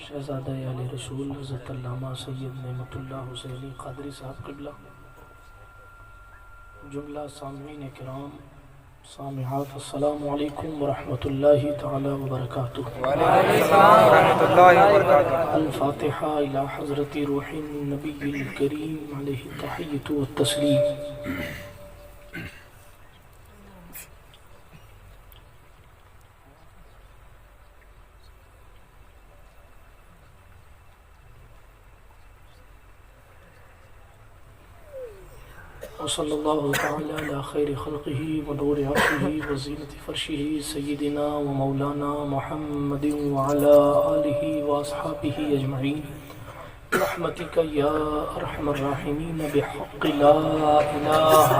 شہزادہ علی رسول حضرت علامہ سید نعمت اللہ حسینی قادری صاحب قبلہ، جملہ سامعین کرام سامعات، السلام علیکم ورحمۃ اللہ تعالی وبرکاتہ۔ وعلیکم السلام ورحمۃ اللہ وبرکاتہ۔ الفاتحہ الی حضرت روح النبی الکریم علیہ التحیۃ والتسلیم۔ وصلی اللہ تعالی علی خیر خلقہ ونور عرشہ وزینت فرشہ سیدنا و مولانا محمد وعلی آلہ واصحابہ اجمعین برحمتک یا ارحم الراحمین بحق لا الہ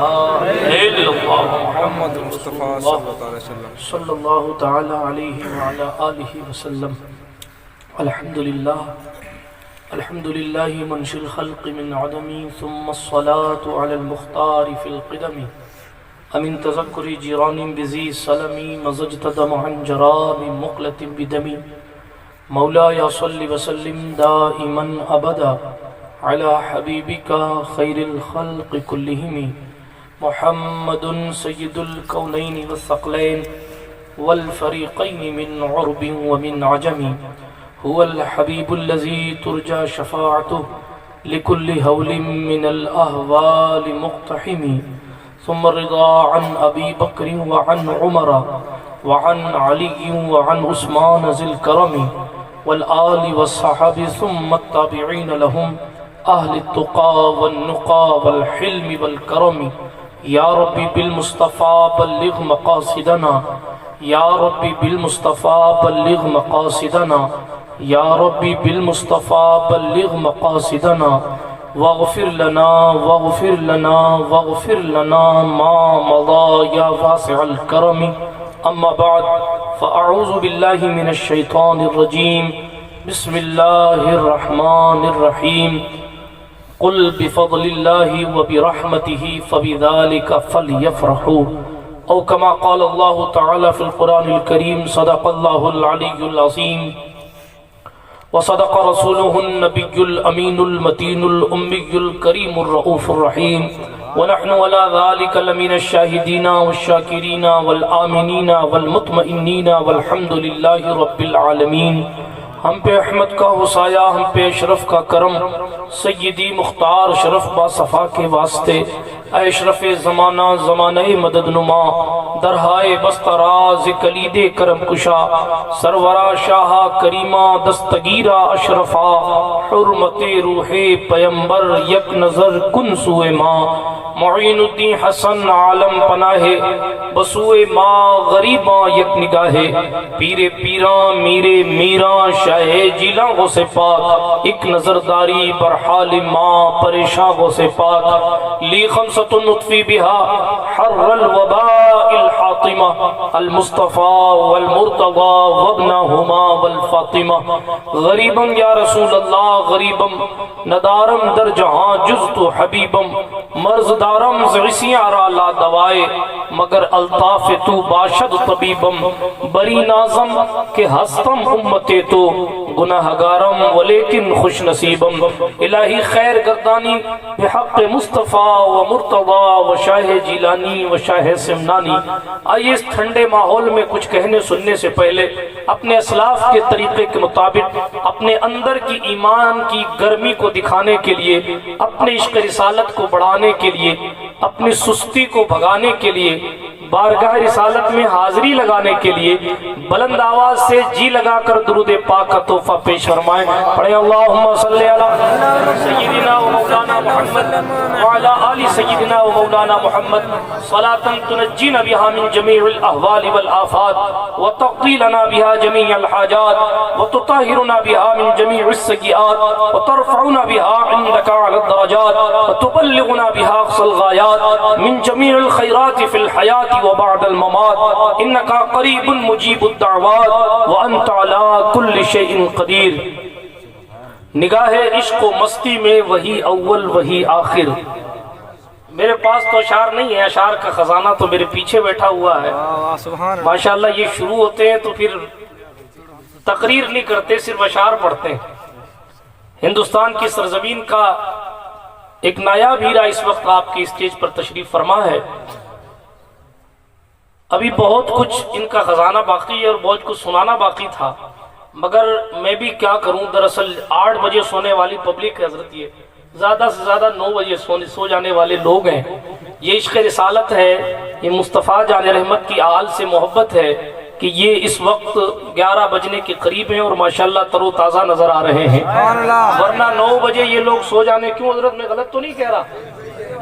الا اللہ محمد مصطفیٰ صلی اللہ علیہ وسلم صلی اللہ تعالی علیہ وعلی آلہ وسلم۔ الحمدللہ منشی الخلق من عدمی ثم الصلاة على المختار في القدم امن تذکر جیران بذی سلمی مزجت دمعا جرام مقلت بدمی مولاي صل وسلم دائما ابدا على حبیبک خیر الخلق كلهم محمد سید الکونین والثقلین والفریقین من عرب ومن عجم هو الحبیب الذي ترجى شفاعته لكل هول من الأهوال مقتحم ثم الرضا عن أبي بكر وعن عمر وعن علي وعن عثمان ذي الكرم والآل والصحاب ثم التابعين لهم أهل التقى والنقى والحلم والكرم يا ربي بالمصطفى بلغ مقاصدنا يا ربي بالمصطفى بلغ مقاصدنا یا ربی بالمصطفیٰ بلغ مقاصدنا واغفر لنا واغفر لنا واغفر لنا ما مضى یا واسع الکرم۔ اما بعد فاعوذ باللہ من الشیطان الرجیم، بسم اللہ الرحمن الرحیم۔ قل بفضل اللہ وبرحمتہ فبذلک فلیفرحوا، او کما قال اللہ تعالی فی القرآن الکریم، صدق اللہ العلی العظیم وصدق رسوله النبي الأمين المتين الأمي الكريم الرؤوف الرحيم ونحن ولا ذلك لمن الشاهدين والشاكرين والآمنين والمطمئنين والحمد لله رب العالمين۔ ہم پہ احمد کا وصایا، ہم پہ اشرف کا کرم، سیدی مختار شرف با صفا کے واسطے، اے اشرف زمانہ زمانہ مدد نما، درہائے بستراز کلید کرم کشا، سرورا شاہ کریمہ دستگیرہ اشرفا، حرمت روح پیمبر یک نظر کن سوئے ماں، معین الدین حسن عالم پناہ بسوئے ماں غریباں یک نگاہ، پیر پیران میرے میران شاہ جیلاں غو سے پاک، ایک نظرداری برحال ماں پریشاں غو سے پاک، لی خمسۃ نطفی بہا حر الوباء الحاطمہ المصطفیٰ والمرتضی وابنہما والفاطمہ۔ غریبم یا رسول اللہ غریبم، ندارم در جہاں جزت حبیبم، مرض دارم زعسیاں را لا دوائے، مگر الطاف تو باشد طبیبم، بری نازم کہ ہستم امت تو گناہگارم ولیکن خوش نصیبم۔ الہی خیر گردانی بحق مصطفیٰ و مرتضی و شاہ جیلانی و شاہ سمنانی۔ آئیے اس ٹھنڈے ماحول میں کچھ کہنے سننے سے پہلے اپنے اسلاف کے طریقے کے مطابق اپنے اندر کی ایمان کی گرمی کو دکھانے کے لیے، اپنے عشق رسالت کو بڑھانے کے لیے، اپنی سستی کو بھگانے کے لیے، بارگاہ رسالت میں حاضری لگانے کے لیے بلند آواز سے جی لگا کر درود پاک کا تحفہ پیش فرمائیں۔ پڑھیں اللہم صلی علی سیدنا و مولانا محمد وعلی آل سیدنا و مولانا محمد صلاة تنجینا بها من جمیع الاحوال والآفات وتقضی لنا بها جمیع الحاجات وتطہرنا بها من جمیع السیئات وترفعنا بها عندك على الدرجات وتبلغنا بها اقصى الغایات من جمیع الخیرات فی الحیات وبعد الممات انك قریب مجیب الدعوات وانت على كل شيء قدیر۔ نگاہ عشق و مستی میں وہی اول وہی آخر۔ میرے پاس تو اشعار نہیں ہے، اشعار کا خزانہ تو میرے پیچھے بیٹھا ہوا ہے، ماشاءاللہ یہ شروع ہوتے ہیں تو پھر تقریر نہیں کرتے، صرف اشعار پڑھتے ہیں۔ ہندوستان کی سرزمین کا ایک نایاب ہیرا اس وقت آپ کی اسٹیج پر تشریف فرما ہے۔ ابھی بہت کچھ ان کا خزانہ باقی ہے اور بہت کچھ سنانا باقی تھا، مگر میں بھی کیا کروں، دراصل 8 بجے سونے والی پبلک ہے حضرت، یہ زیادہ سے زیادہ 9 بجے سو جانے والے لوگ ہیں۔ یہ عشق رسالت ہے، یہ مصطفیٰ جان رحمت کی آل سے محبت ہے کہ یہ اس وقت 11 بجنے کے قریب ہیں اور ماشاءاللہ تر و تازہ نظر آ رہے ہیں، ورنہ 9 بجے یہ لوگ سو جانے، کیوں حضرت میں غلط تو نہیں کہہ رہا؟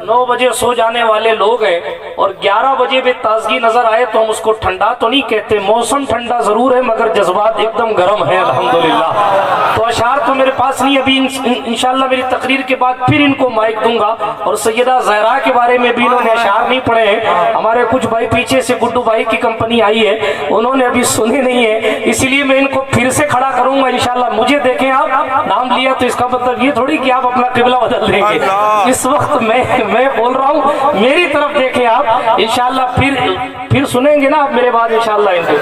9 بجے سو جانے والے لوگ ہیں اور 11 بجے بھی تازگی نظر آئے تو ہم اس کو ٹھنڈا تو نہیں کہتے، موسم ٹھنڈا ضرور ہے مگر جذبات ایک دم گرم ہیں الحمدللہ۔ تو اشعار تو میرے پاس نہیں، ابھی انشاءاللہ میری تقریر کے بعد پھر ان کو مائک دوں گا، اور سیدہ زہرا کے بارے میں بھی انہوں نے اشعار نہیں پڑھے ہیں۔ ہمارے کچھ بھائی پیچھے سے گڈو بھائی کی کمپنی آئی ہے، انہوں نے ابھی سنے نہیں ہے، اسی لیے میں ان کو پھر سے کھڑا کروں گا انشاءاللہ۔ مجھے دیکھیں، آپ نام لیا تو اس کا مطلب یہ تھوڑی کہ آپ اپنا قبلہ بدل دیں گے، اس وقت میں بول رہا ہوں میری طرف دیکھیں آپ، انشاءاللہ پھر سنیں گے نا آپ میرے بعد انشاءاللہ، ان کو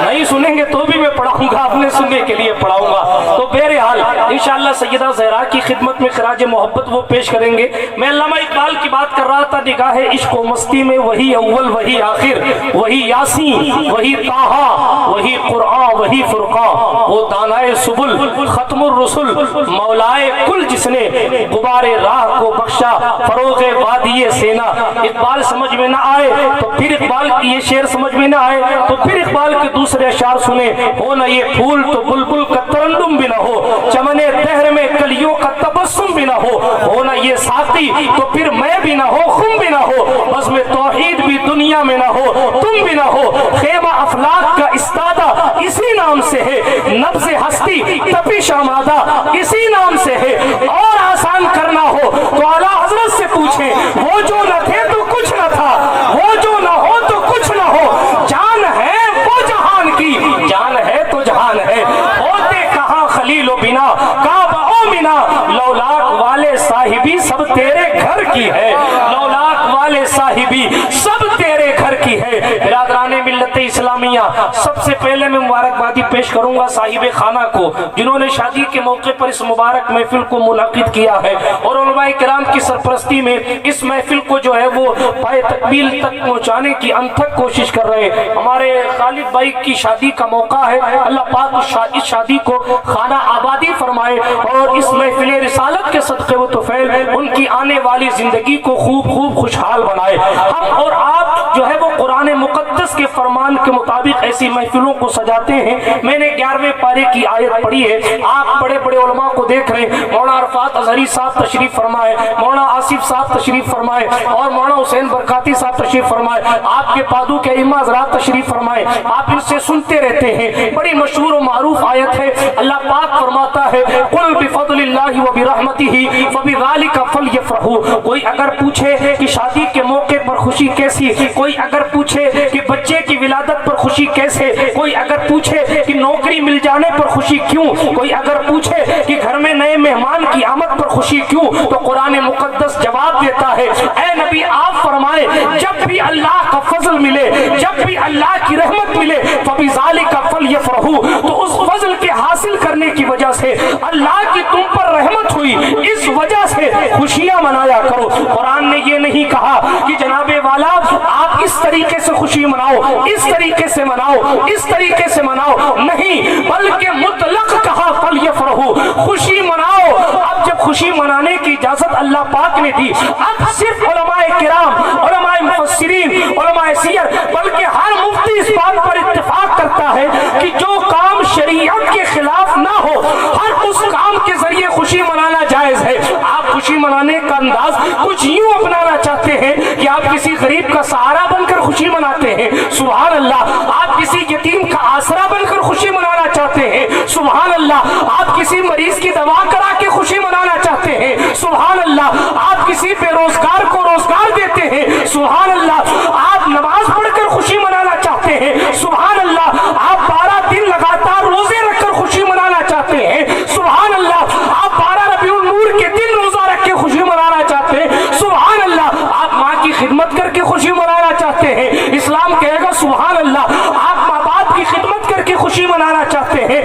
نہیں سنیں گے تو بھی میں پڑھاؤں گا، اپنے سننے کے لیے پڑھاؤں گا۔ تو بہرحال انشاءاللہ سیدہ زہرا کی خدمت میں خراج محبت وہ پیش کریں گے۔ میں علامہ اقبال کی بات کر رہا تھا، نگاہ عشق و مستی میں وہی اول وہی آخر، وہی یاسین وہی طٰہٰ وہی قرآن وہی فرقان، وہ دانائے سبل ختم الرسل مولائے کل، جس نے غبار راہ کو بخشا فروغ وادی سینا۔ اقبال سمجھ میں نہ آئے تو پھر اقبال کی یہ شعر سمجھ میں نہ آئے تو پھر اقبال کے دوسرے اشعار سنیں۔ ہو نہ یہ پھول تو بلبل کا ترنم بھی نہ ہو، چمن دہر میں کلیوں کا تبسم بھی نہ ہو نہ یہ ساقی تو پھر میں بھی نہ ہو، خم بھی نہ ہو، بزم توحید بھی دنیا میں نہ ہو، تم بھی نہ ہو، خیمہ افلاک کا استادہ اسی نام سے ہے، نبض ہستی تپش آمادہ اسی نام سے ہے، اور آسان کرنا ہو تو اعلیٰ حضرت سے پوچھیں، وہ جو نہ تھے تو کچھ نہ تھا، وہ جو نہ ہو تو کچھ نہ ہو، جان ہے وہ جہان کی، جان ہے تو جہان ہے، ہوتے کہاں خلیل و بنا کعبہ و منا، لولاک والے صاحبی سب تیرے گھر کی ہے، لولاک والے صاحبی سب تیرے گھر کی ہے۔ برادران ملت اسلامیہ، سب سے پہلے میں مبارکبادی پیش کروں گا صاحب خانہ کو، جنہوں نے شادی کے موقع پر اس مبارک محفل کو منعقد کیا ہے، اور علماء کرام کی سرپرستی میں اس محفل کو جو ہے وہ پائے تکمیل تک پہنچانے کی انتھک کوشش کر رہے ہیں۔ ہمارے خالد بھائی کی شادی کا موقع ہے، اللہ پاک اس شادی کو خانہ آبادی فرمائے، اور اس محفل رسالت کے صدقے و طفیل ان کی آنے والی زندگی کو خوب خوشحال بنائے۔ ہم اور آپ جو ہے وہ قرآن مقدس کے فرمان کے مطابق ایسی محفلوں کو سجاتے ہیں۔ میں نے 11ویں پارے کی آیت پڑھی ہے، آپ بڑے بڑے علماء کو دیکھ رہے ہیں، مولانا عرفات اظہری صاحب تشریف فرمائے، مولانا آصف صاحب تشریف فرمائے، اور مولانا حسین برکاتی صاحب تشریف فرمائے، آپ کے پادو کے ائمہ حضرات تشریف فرمائے، آپ ان سے سنتے رہتے ہیں۔ بڑی مشہور و معروف آیت ہے، اللہ پاک فرماتا ہے قل بفضل اللہ وبرحمتہ فبذلک فلیفرحوا۔ کوئی اگر پوچھے کہ شادی کے موقع پر خوشی کیسی، کوئی اگر پوچھے کہ بچے کی ولادت پر خوشی کیسے، کوئی اگر پوچھے کہ نوکری مل جانے پر خوشی کیوں، کوئی اگر پوچھے کہ گھر میں نئے مہمان کی آمد پر خوشی کیوں، تو قرآن مقدس جواب دیتا ہے، اے نبی آپ فرمائے جب بھی اللہ کا فضل ملے، جب بھی اللہ کی رحمت ملے، فبذالک فلیفرحوا، تو اس فضل کے حاصل کرنے کی وجہ سے اللہ کی تم پر رحمت ہوئی، اس وجہ سے خوشیاں منایا کرو۔ قرآن نے یہ نہیں کہا کہ جناب والا آپ اس طریقے سے خوشی مناؤ، اس طریقے سے مناؤ، اس طریقے سے مناؤ، نہیں، بلکہ مطلق کہا فلیفرحوا، خوشی مناؤ۔ اب جب خوشی منانے کی اجازت اللہ پاک نے دی، اب صرف علماء کرام، علماء مفسرین، علماء سیر، بلکہ ہر مفتی اس بات پر اتفاق کرتا ہے کہ جو کام شریعت کے خلاف نہ ہو، ہر اس کام کے ذریعے خوشی منانا جائز ہے۔ آپ خوشی منانے کا انداز کچھ یوں اپنانا چاہتے ہیں کہ آپ کسی غریب کا سہارا بن کر خوشی مناتے ہیں، سبحان اللہ، آپ کسی یتیم کا آسرا بن کر خوشی منانا چاہتے ہیں، سبحان اللہ، آپ کسی مریض کی دوا کرا کے خوشی منانا چاہتے ہیں، سبحان اللہ، آپ کسی بے روزگار کو روزگار دیتے ہیں، سبحان اللہ، آپ نماز پڑھ کر خوشی منانا چاہتے ہیں، سبحان اللہ، آپ 12 دن لگاتار روزے رکھ کر خوشی منانا چاہتے ہیں، سبحان اللہ، آپ 12 ربیع النور کے دن روزہ رکھ کے خوشی منانا چاہتے ہیں، سبحان اللہ، آپ ماں کی خدمت کر کے خوشی منانا چاہتے ہیں، اسلام کہے گا سبحان اللہ، آپ ماں باپ کی خدمت کر کے خوشی منانا چاہتے ہیں،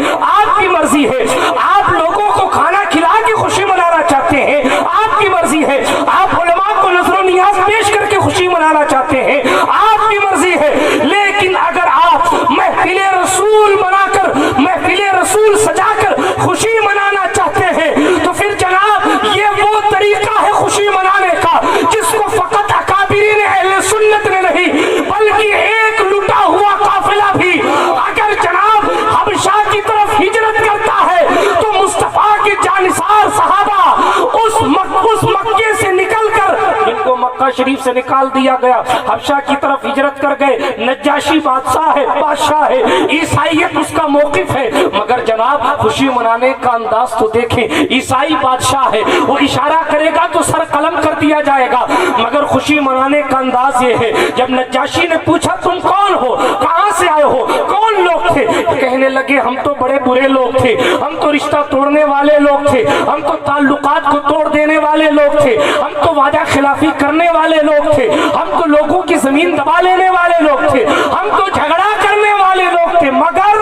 شریف سے نکال دیا گیا، حبشہ کی طرف ہجرت کر گئے، نجاشی بادشاہ ہے، بادشاہ ہے، عیسائیت اس کا موقف ہے، مگر جناب خوشی منانے کا انداز تو دیکھیں، عیسائی بادشاہ ہے، وہ اشارہ کرے گا تو سر قلم کر دیا جائے گا، مگر خوشی منانے کا انداز یہ ہے، جب نجاشی نے پوچھا تم کون ہو، کہاں سے آئے ہو، کون لوگ تھے، کہنے لگے ہم تو بڑے برے لوگ تھے، ہم تو رشتہ توڑنے والے لوگ تھے، ہم تو تعلقات کو توڑ دینے والے لوگ تھے، ہم تو وعدہ خلافی کرنے والے لوگ تھے، ہم تو لوگوں کی زمین دبا لینے والے لوگ تھے، ہم تو جھگڑا کرنے والے لوگ تھے، مگر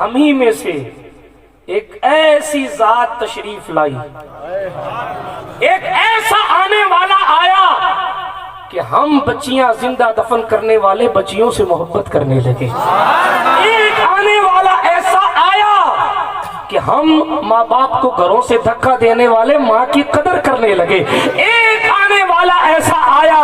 ہم ہی میں سے ایک ایسی ذات تشریف لائی، ایک ایسا آنے والا آیا کہ ہم بچیاں زندہ دفن کرنے والے بچیوں سے محبت کرنے لگے، ایک آنے والا ایسا آیا کہ ہم ماں باپ کو گھروں سے دھکا دینے والے ماں کی قدر کرنے لگے، ایک آنے والا ایسا آیا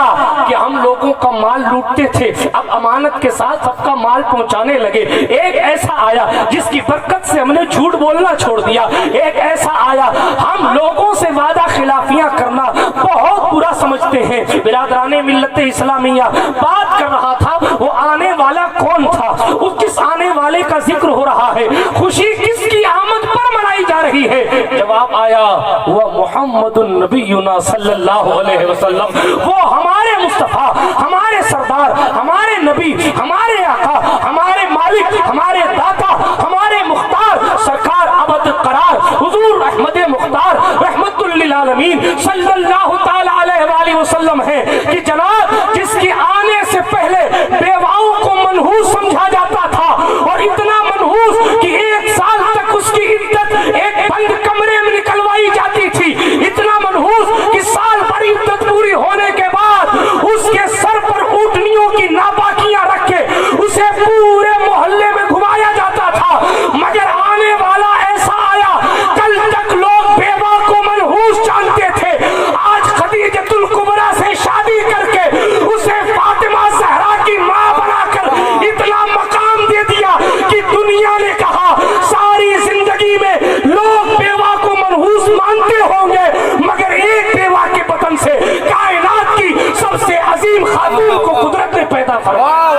کہ ہم لوگوں کا مال لوٹتے تھے اب امانت کے ساتھ سب کا مال پہنچانے لگے، ایک ایسا آیا جس کی برکت سے ہم نے جھوٹ بولنا چھوڑ دیا، ایک ایسا آیا ہم لوگوں سے وعدہ خلافیاں کرنا بہت برا سمجھتے ہیں۔ برادران ملت اسلامیہ بات کر رہا تھا وہ آنے والا کون تھا، وہ کس آنے والے کا ذکر ہو رہا ہے، خوشی کس کی آمد پر منائی جا رہی ہے، جواب آیا وہ محمد النبینا صلی اللہ علیہ وسلم، وہ ہمارے مصطفیٰ، ہمارے سردار، ہمارے نبی، ہمارے آقا، ہمارے مالک، ہمارے داتا، ہمارے مختار سرکار ابد قرار حضور احمد مختار رحمت للعالمین صلی اللہ تعالی علیہ وآلہ وسلم ہے کہ جناب جس کی آنے سے پہلے بیواؤں کو منحوس سمجھا جاتا تھا اور اتنا منحوس کہ 1 سال تک اس کی عدت ایک بند کمرے میں نکلوائی جاتی تھی، اتنا منحوس کہ سال بھر عدت پوری ہونے کے بعد اس کے سر پر اونٹنیوں کی ناپاکیاں رکھ کے اسے پورے محلے میں گھمایا جاتا تھا، مگر آنے والا ایسا آیا، کل تک لوگ بیوہ کو منحوس جانتے تھے، آج خدیجۃ الکبریٰ سے شادی کر کے اسے فاطمہ زہرا کی ماں بنا کر اتنا مقام دے دیا کہ دنیا نے کہا ساری زندگی میں لوگ بیوہ کو منحوس مانتے ہوں گے مگر ایک بیوہ کے بطن سے کائنات کی سب سے عظیم خاتون کو قدرت نے پیدا فرمایا۔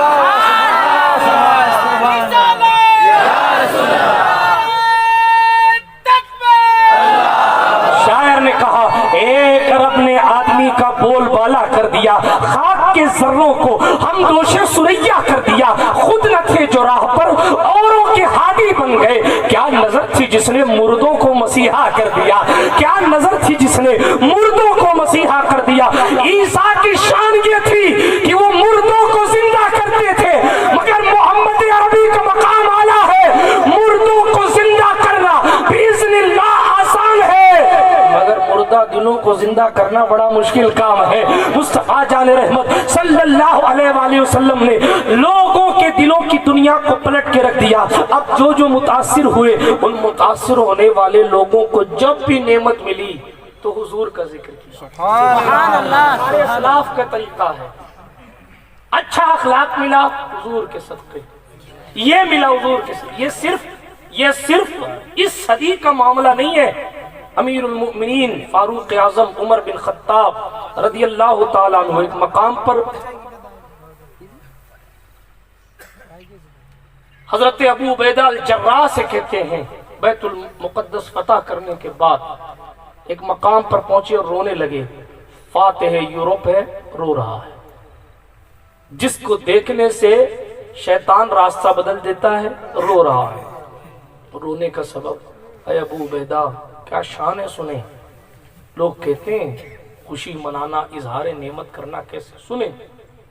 شاعر نے کہا ایک رب نے آدمی کا بول بالا کر دیا، خاک کے ذروں کو ہم دوش سریا کر دیا، خود نہ تھے جو راہ پر اوروں کے ہادی بن گئے، کیا نظر تھی جس نے مردوں کو مسیحا کر دیا، کیا نظر تھی جس نے مردوں کو مسیحا کر دیا۔ عیسیٰ کی شان یہ تھی کہ وہ مردوں کو زندہ کرتے تھے، مگر محمد عربی کا مقام اعلیٰ ہے، مردوں کو زندہ کرنا باذن اللہ آسان ہے مگر مردہ دلوں کو زندہ کرنا بڑا مشکل کام ہے۔ مصطفیٰ جان رحمت صلی اللہ علیہ وآلہ وسلم نے لوگوں کے دلوں کی دنیا کو پلٹ کے رکھ دیا، اب جو متاثر ہوئے ان متاثر ہونے والے لوگوں کو جب بھی نعمت ملی تو حضور کا ذکر کیا، سبحان اللہ، ہمارے اخلاق کا طریقہ ہے، اچھا اخلاق ملا حضور کے صدقے، یہ ملا حضور کے صدقے، یہ صرف اس صدی کا معاملہ نہیں ہے۔ امیر المؤمنین فاروق اعظم عمر بن خطاب رضی اللہ تعالیٰ عنہ ایک مقام پر حضرت ابو عبیدہ الجراح سے کہتے ہیں بیت المقدس فتح کرنے کے بعد ایک مقام پر پہنچے اور رونے لگے، فاتح یورپ ہے، رو رہا ہے، جس کو دیکھنے سے شیطان راستہ بدل دیتا ہے، رو رہا ہے، رونے کا سبب اے ابو عبیدہ کیا شان ہے، سنیں۔ لوگ کہتے ہیں خوشی منانا، اظہار نعمت کرنا کیسے، سنیں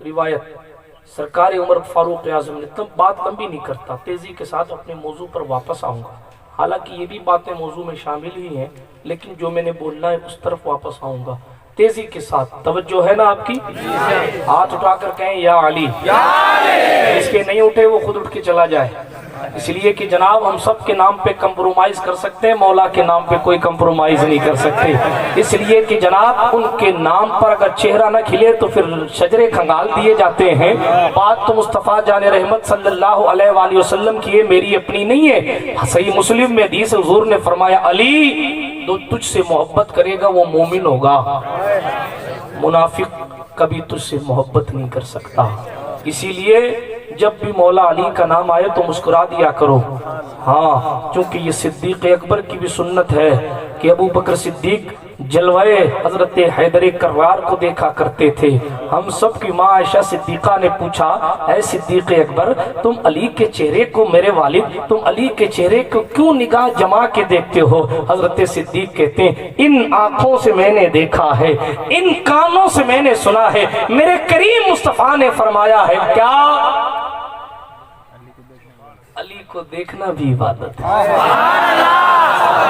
روایت۔ سرکار عمر فاروق اعظم نے تب بات لمبی نہیں کرتا، تیزی کے ساتھ اپنے موضوع پر واپس آؤں گا، حالانکہ یہ بھی باتیں موضوع میں شامل ہی ہیں لیکن جو میں نے بولنا ہے اس طرف واپس آؤں گا تیزی کے ساتھ۔ توجہ ہے نا آپ کی؟ ہاتھ اٹھا کر کہیں یا علی، اس کے نہیں اٹھے وہ خود اٹھ کے چلا جائے، اس لیے کہ جناب ہم سب کے نام پہ کمپرومائز کر سکتے ہیں، مولا کے نام پہ کوئی کمپرومائز نہیں کر سکتے، اس لیے کہ جناب ان کے نام پر اگر چہرہ نہ کھلے تو پھر شجرے کھنگال دیے جاتے ہیں۔ بات تو مصطفیٰ جان رحمت صلی اللہ علیہ وآلہ وسلم کی ہے، میری اپنی نہیں ہے۔ صحیح مسلم میں حدیث حضور نے فرمایا علی جو تجھ سے محبت کرے گا وہ مومن ہوگا، منافق کبھی تجھ سے محبت نہیں کر سکتا. اسی لیے جب بھی مولا علی کا نام آئے تو مسکرا دیا کرو. ہاں چونکہ یہ صدیق اکبر کی بھی سنت ہے کہ ابو بکر صدیق جلوے حضرت حیدر کرار کو دیکھا کرتے تھے. ہم سب کی ماں عائشہ صدیقہ نے پوچھا اے صدیق اکبر تم علی کے چہرے کو، میرے والد تم علی کے چہرے کو کیوں نگاہ جما کے دیکھتے ہو؟ حضرت صدیق کہتے ہیں ان آنکھوں سے میں نے دیکھا ہے، ان کانوں سے میں نے سنا ہے، میرے کریم مصطفیٰ نے فرمایا ہے کیا علی کو دیکھنا بھی عبادت ہے.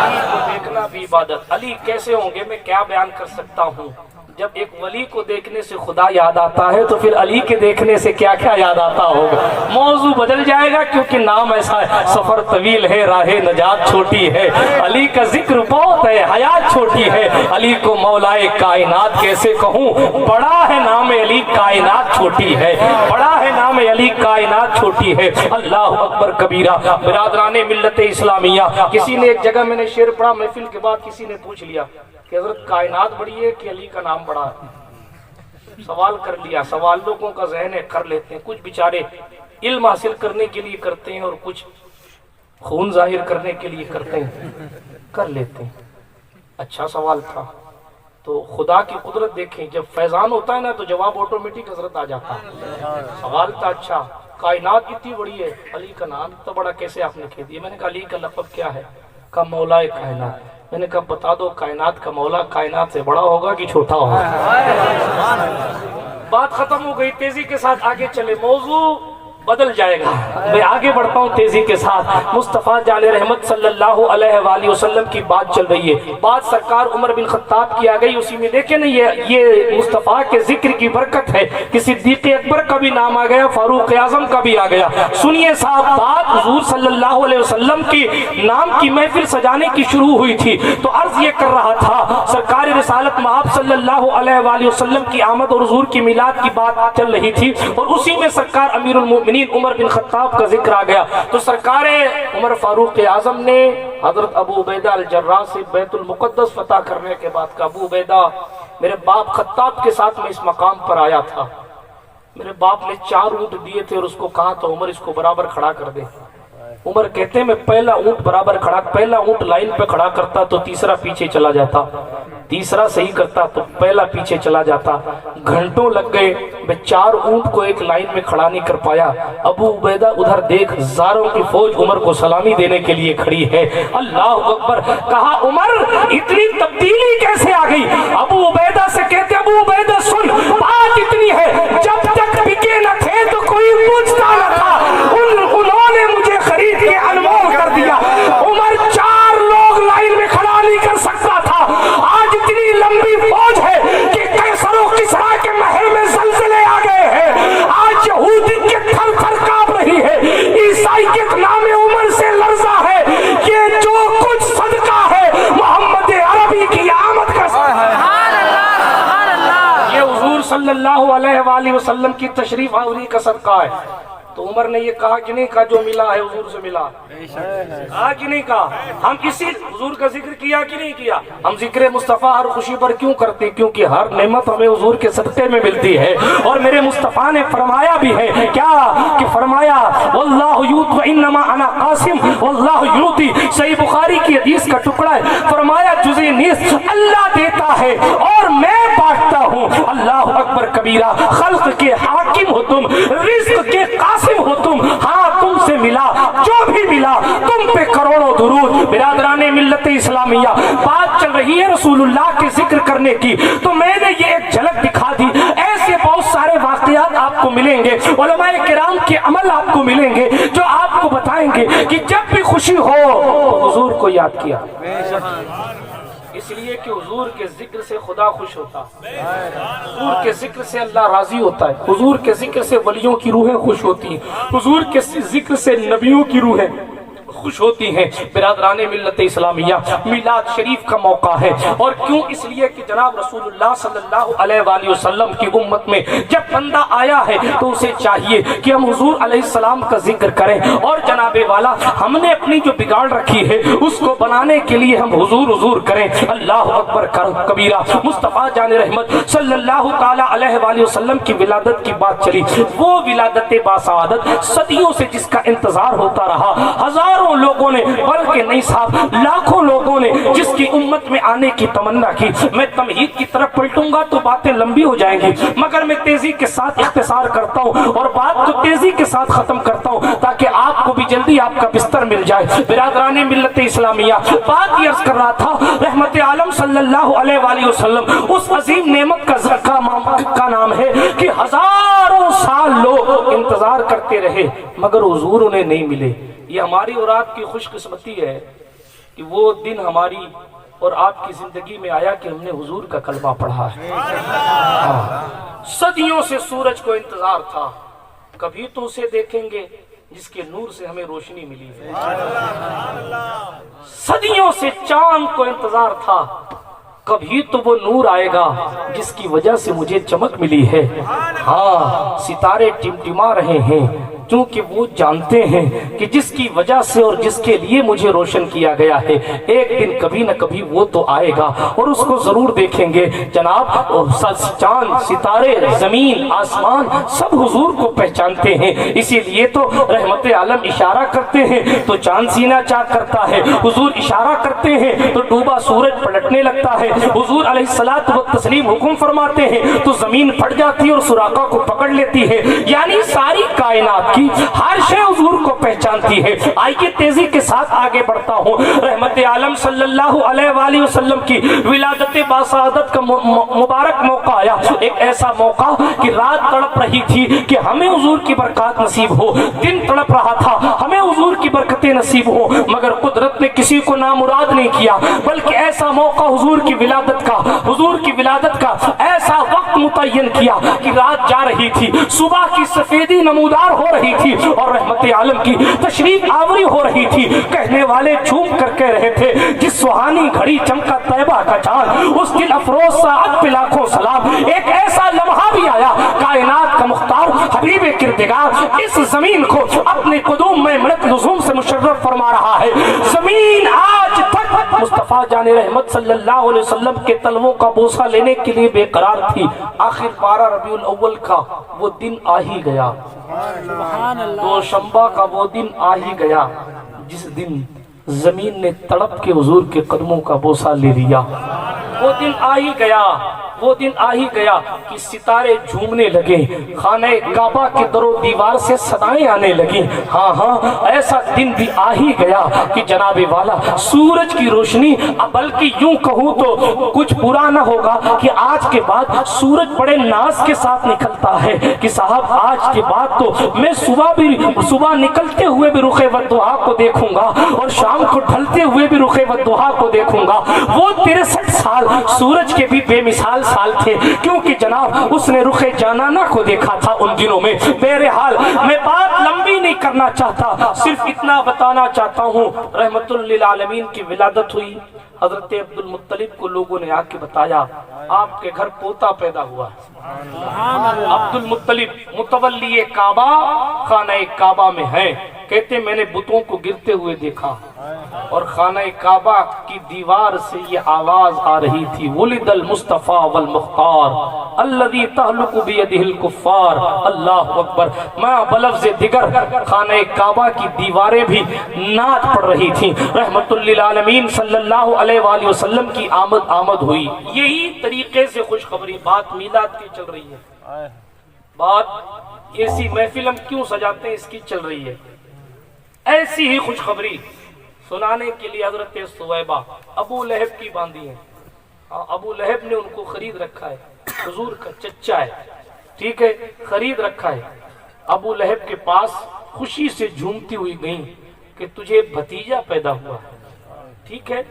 علی کو دیکھنا بھی عبادت. علی کیسے ہوں گے میں کیا بیان کر سکتا ہوں. جب ایک ولی کو دیکھنے سے خدا یاد آتا ہے تو پھر علی کے دیکھنے سے کیا کیا یاد آتا ہوگا. موضوع بدل جائے گا کیونکہ نام ایسا ہے. سفر طویل ہے، راہ نجات چھوٹی ہے، علی کا ذکر بہت ہے، حیات چھوٹی ہے. علی کو مولائے کائنات کیسے کہوں، بڑا ہے نام علی کائنات چھوٹی ہے، بڑا ہے نام علی کائنات چھوٹی ہے. اللہ اکبر کبیرہ. برادران ملت اسلامیہ، کسی نے ایک جگہ میں نے شعر پڑھا محفل کے بعد، کسی نے پوچھ لیا کہ حضرت کائنات بڑی ہے کہ علی کا نام بڑا ہے؟ سوال کر لیا. سوال لوگوں کا ذہن ہے، کر لیتے ہیں. کچھ بیچارے علم حاصل کرنے کے لیے کرتے ہیں اور کچھ خون ظاہر کرنے کے لیے کرتے ہیں، کر لیتے ہیں. اچھا سوال تھا. تو خدا کی قدرت دیکھیں، جب فیضان ہوتا ہے نا تو جواب آٹومیٹک حضرت آ جاتا ہے. سوال تھا اچھا کائنات اتنی بڑی ہے، علی کا نام اتنا بڑا کیسے آپ نے کہہ دیا؟ میں نے کہا علی کا لقب کیا ہے؟ کہا مولا کائنات. میں نے کہا بتا دو کائنات کا مولا کائنات سے بڑا ہوگا کہ چھوٹا ہوگا؟ بات ختم ہو گئی. تیزی کے ساتھ آگے چلے، موضوع بدل جائے گا. میں آگے بڑھتا ہوں تیزی کے ساتھ. مصطفیٰ جان رحمت صلی اللہ علیہ وآلہ وسلم کی بات چل رہی ہے. بات سرکار عمر بن خطاب کی آ گئی. اسی میں دیکھیں نا یہ مصطفیٰ کے ذکر کی برکت ہے کہ صدیق اکبر کا بھی نام آ گیا، فاروق اعظم کا بھی آ گیا. سنیے صاحب بات حضور صلی اللہ علیہ وسلم کی نام کی محفل سجانے کی شروع ہوئی تھی تو عرض یہ کر رہا تھا سرکار رسالت مآب صلی اللہ علیہ وآلہ وسلم کی آمد اور حضور کی میلاد کی بات چل رہی تھی اور اسی میں سرکار امیر المؤمنین عمر بن خطاب کا ذکر آ گیا. تو سرکار عمر فاروق اعظم نے حضرت ابو عبیدہ الجراح سے بیت المقدس فتح کرنے کے بعد کہا ابو عبیدہ میرے باپ خطاب کے ساتھ میں اس مقام پر آیا تھا، میرے باپ نے 4 اونٹ دیے تھے اور اس کو کہا تو عمر اس کو برابر کھڑا کر دے. عمر کہتے ہیں میں پہلا اونٹ برابر کھڑا، پہلا اونٹ لائن پہ کھڑا کرتا تو تیسرا پیچھے چلا جاتا، تیسرا صحیح کرتا تو پہلا پیچھے چلا جاتا. گھنٹوں لگ گئے، میں 4 اونٹ کو ایک لائن میں کھڑا نہیں کر پایا. ابو عبیدہ ادھر دیکھ ہزاروں کی فوج عمر کو سلامی دینے کے لیے کھڑی ہے. اللہ اکبر. کہا عمر اتنی تبدیلی کیسے آ گئی؟ ابو عبیدہ سے کہتے ابو عبیدہ سن بات اتنی ہے جب تک بکے نہ تھے تو کوئی پوچھتا نہ تھا، انہوں نے مجھے خرید کے انمول کر دیا. عمر 4 لوگ لائن میں کھڑا نہیں کر سکتا تھا. آج اتنی لمبی فوج ہے کہ قیصر و کسریٰ کے محل میں زلزلے آ گئے ہیں. آج یہودی کے تھر تھر کانپ رہی ہے، عیسائیت نام عمر سے لرزا ہے. یہ جو کچھ صدقہ ہے محمد عربی کی آمد کا یہ حضور صلی اللہ علیہ وآلہ وسلم کی تشریف آوری کا صدقہ ہے. تو عمر نے یہ کہا کہ نہیں کہا جو ملا ہے حضور سے ملا، کہا کہ نہیں کہا. ہم اسی حضور کا ذکر کیا کہ نہیں کیا؟ ہم ذکر مصطفیٰ ہر خوشی پر کیوں کرتے؟ کیونکہ ہر نعمت ہمیں حضور کے صدقے میں ملتی ہے. اور میرے مصطفیٰ نے فرمایا بھی ہے کیا کہ فرمایا واللہ یوت وانما انا قاسم واللہ یوتی. صحیح بخاری کی حدیث کا ٹکڑا ہے. فرمایا جزے نیز اللہ دیتا ہے اور میں بانٹتا ہوں. اللہ اکبر کبیرہ. خلق کے حاکم ہو تم، رزق کے قاسم ہو تم. ہاں تم سے ملا جو بھی ملا تم پہ کروڑوں درود. برادران ملت اسلامیہ بات چل رہی ہے رسول اللہ کے ذکر کرنے کی تو میں نے یہ ایک جھلک دکھا دی. ایسے بہت سارے واقعات آپ کو ملیں گے، علماء کرام کے عمل آپ کو ملیں گے جو آپ کو بتائیں گے کہ جب بھی خوشی ہو تو حضور کو یاد کیا. اس لیے کہ حضور کے ذکر سے خدا خوش ہوتا ہے، حضور کے ذکر سے اللہ راضی ہوتا ہے، حضور کے ذکر سے ولیوں کی روحیں خوش ہوتی ہیں، حضور کے ذکر سے نبیوں کی روحیں خوش ہوتی ہیں۔ برادران ملت اسلامیہ، میلاد شریف کا موقع ہے، اور کیوں؟ اس لیے کہ جناب رسول اللہ صلی اللہ علیہ وآلہ وسلم کی امت میں جب بندہ آیا ہے تو اسے چاہیے کہ ہم حضور علیہ السلام کا ذکر کریں، اور جناب والا ہم نے اپنی جو بگاڑ رکھی ہے اس کو بنانے کے لیے ہم حضور حضور کریں۔ اللہ اکبر کبیرہ۔ مصطفیٰ جان رحمت صلی اللہ تعالی علیہ وآلہ وسلم کی ولادت کی بات چلی، وہ ولادت باسعادت صدیوں سے جس کا انتظار ہوتا رہا، ہزاروں لوگوں نے، بلکہ نہیں صاحب لاکھوں لوگوں نے جس کی امت میں آنے کی تمنا کی۔ میں تمہید کی طرف پلٹوں گا تو باتیں لمبی ہو جائیں گی، مگر میں تیزی کے ساتھ اختصار کرتا ہوں اور بات کو تیزی کے ساتھ ختم کرتا ہوں تاکہ آپ کو بھی جلدی آپ کا بستر مل جائے۔ برادران ملت اسلامیہ، بات یہ عرض کر رہا تھا، رحمت عالم صلی اللہ علیہ وآلہ وسلم اس عظیم نعمت کا نام ہے کہ ہزاروں سال لوگ انتظار کرتے رہے مگر حضور انہیں نہیں ملے۔ یہ ہماری اور آپ کی خوش قسمتی ہے کہ وہ دن ہماری اور آپ کی زندگی میں آیا کہ ہم نے حضور کا کلمہ پڑھا ہے۔ صدیوں سے سورج کو انتظار تھا، کبھی تو اسے دیکھیں گے جس کے نور سے ہمیں روشنی ملی ہے۔ صدیوں سے چاند کو انتظار تھا، کبھی تو وہ نور آئے گا جس کی وجہ سے مجھے چمک ملی ہے۔ ہاں، ستارے ٹمٹما رہے ہیں کیونکہ وہ جانتے ہیں کہ جس کی وجہ سے اور جس کے لیے مجھے روشن کیا گیا ہے، ایک دن کبھی نہ کبھی وہ تو آئے گا اور اس کو ضرور دیکھیں گے۔ جناب، چاند، ستارے، زمین، آسمان سب حضور کو پہچانتے ہیں، اسی لیے تو رحمت عالم اشارہ کرتے ہیں تو چاند سینہ چاک کرتا ہے، حضور اشارہ کرتے ہیں تو ڈوبا سورج پلٹنے لگتا ہے، حضور علیہ الصلوۃ والتسلیم حکم فرماتے ہیں تو زمین پھٹ جاتی ہے اور سراقہ کو پکڑ لیتی ہے۔ یعنی ساری کائنات کی ہر شے حضور کو پہچانتی ہے۔ آئیے تیزی کے ساتھ آگے بڑھتا ہوں۔ رحمت عالم صلی اللہ علیہ وآلہ وسلم کی ولادت باسعادت کا مبارک موقع آیا، ایک ایسا موقع کہ رات تڑپ رہی تھی کہ ہمیں حضور کی برکات نصیب ہو، دن تڑپ رہا تھا ہمیں حضور کی برکتیں نصیب ہو، مگر قدرت نے کسی کو نامراد نہیں کیا، بلکہ ایسا موقع حضور کی ولادت کا ایسا وقت متعین کیا کہ رات جا رہی تھی، صبح کی سفیدی نمودار ہو رہی تھی اور رحمت عالم کی تشریف آوری ہو رہی تھی۔ کہنے والے جھوم کر کہہ رہے تھے، جس سہانی گھڑی چمکا طیبہ کا چاند، اس دل افروز ساعت پہ لاکھوں سلام۔ ایک ایسا لمحہ بھی آیا، کائنات کا مختار حبیب کردگار اس زمین کو اپنے قدوم میں ملت لزوم سے مشرف فرما رہا ہے۔ زمین آج تک مصطفیٰ جان رحمت صلی اللہ علیہ وسلم کے تلووں کا بوسہ لینے کے لیے بے قرار تھی۔ آخر 12 ربیع الاول کا وہ دن آ ہی گیا، دوشنبہ کا وہ دن آ ہی گیا جس دن زمین نے تڑپ کے حضور کے قدموں کا بوسہ لے لیا۔ وہ دن آ ہی گیا کہ ستارے جھومنے لگے، خانہ کعبہ کے در و دیوار سے صدائیں آنے لگیں۔ ہاں، ایسا دن بھی آ ہی گیا کہ جناب والا سورج کی روشنی، بلکہ یوں کہوں تو کچھ برا نہ ہوگا کہ آج کے بعد سورج بڑے ناز کے ساتھ نکلتا ہے کہ صاحب آج کے بعد تو میں صبح نکلتے ہوئے بھی رخ والضحیٰ کو دیکھوں گا اور شام کو ڈھلتے ہوئے بھی رخ والضحیٰ کو دیکھوں گا۔ وہ 63 سال سورج کے بھی بے مثال سال تھے، کیونکہ جناب اس نے رخ جانانہ کو دیکھا تھا ان دنوں میں۔ بہرحال میں بات لمبی نہیں کرنا چاہتا، صرف اتنا بتانا چاہتا ہوں، رحمت للعالمین کی ولادت ہوئی، حضرت عبد المطلب کو لوگوں نے آ کے بتایا آپ کے گھر پوتا پیدا ہوا۔ عبد المطلب متولی کعبہ خانہ کعبہ میں ہیں، کہتے میں نے بتوں کو گرتے ہوئے دیکھا اور خانہ کعبہ کی دیوار سے یہ آواز آ رہی تھی، ولد المصطفیٰ والمختار الذی تہلک بیدہ الکفار۔ اللہ اکبر۔ میں بلفظ دیگر خانہ کعبہ کی دیواریں بھی نعت پڑھ رہی تھیں۔ رحمت للعالمین صلی اللہ علیہ وآلہ وسلم کی آمد ہوئی۔ یہی طریقے سے خوشخبری، بات میلاد کی چل رہی ہے، بات ایسی محفل ہم کیوں سجاتے ہیں اس کی چل رہی ہے، ایسی ہی خوشخبری سنانے کے لیے حضرت سویبہ ابو لہب کی باندھی ہیں۔ ابو لہب نے ان کو خرید رکھا ہے، حضور کا چچا ہے، ٹھیک ہے، خرید رکھا ہے۔ ابو لہب کے پاس خوشی سے جھومتی ہوئی گئیں کہ تجھے بھتیجا پیدا ہوا، ٹھیک ہے۔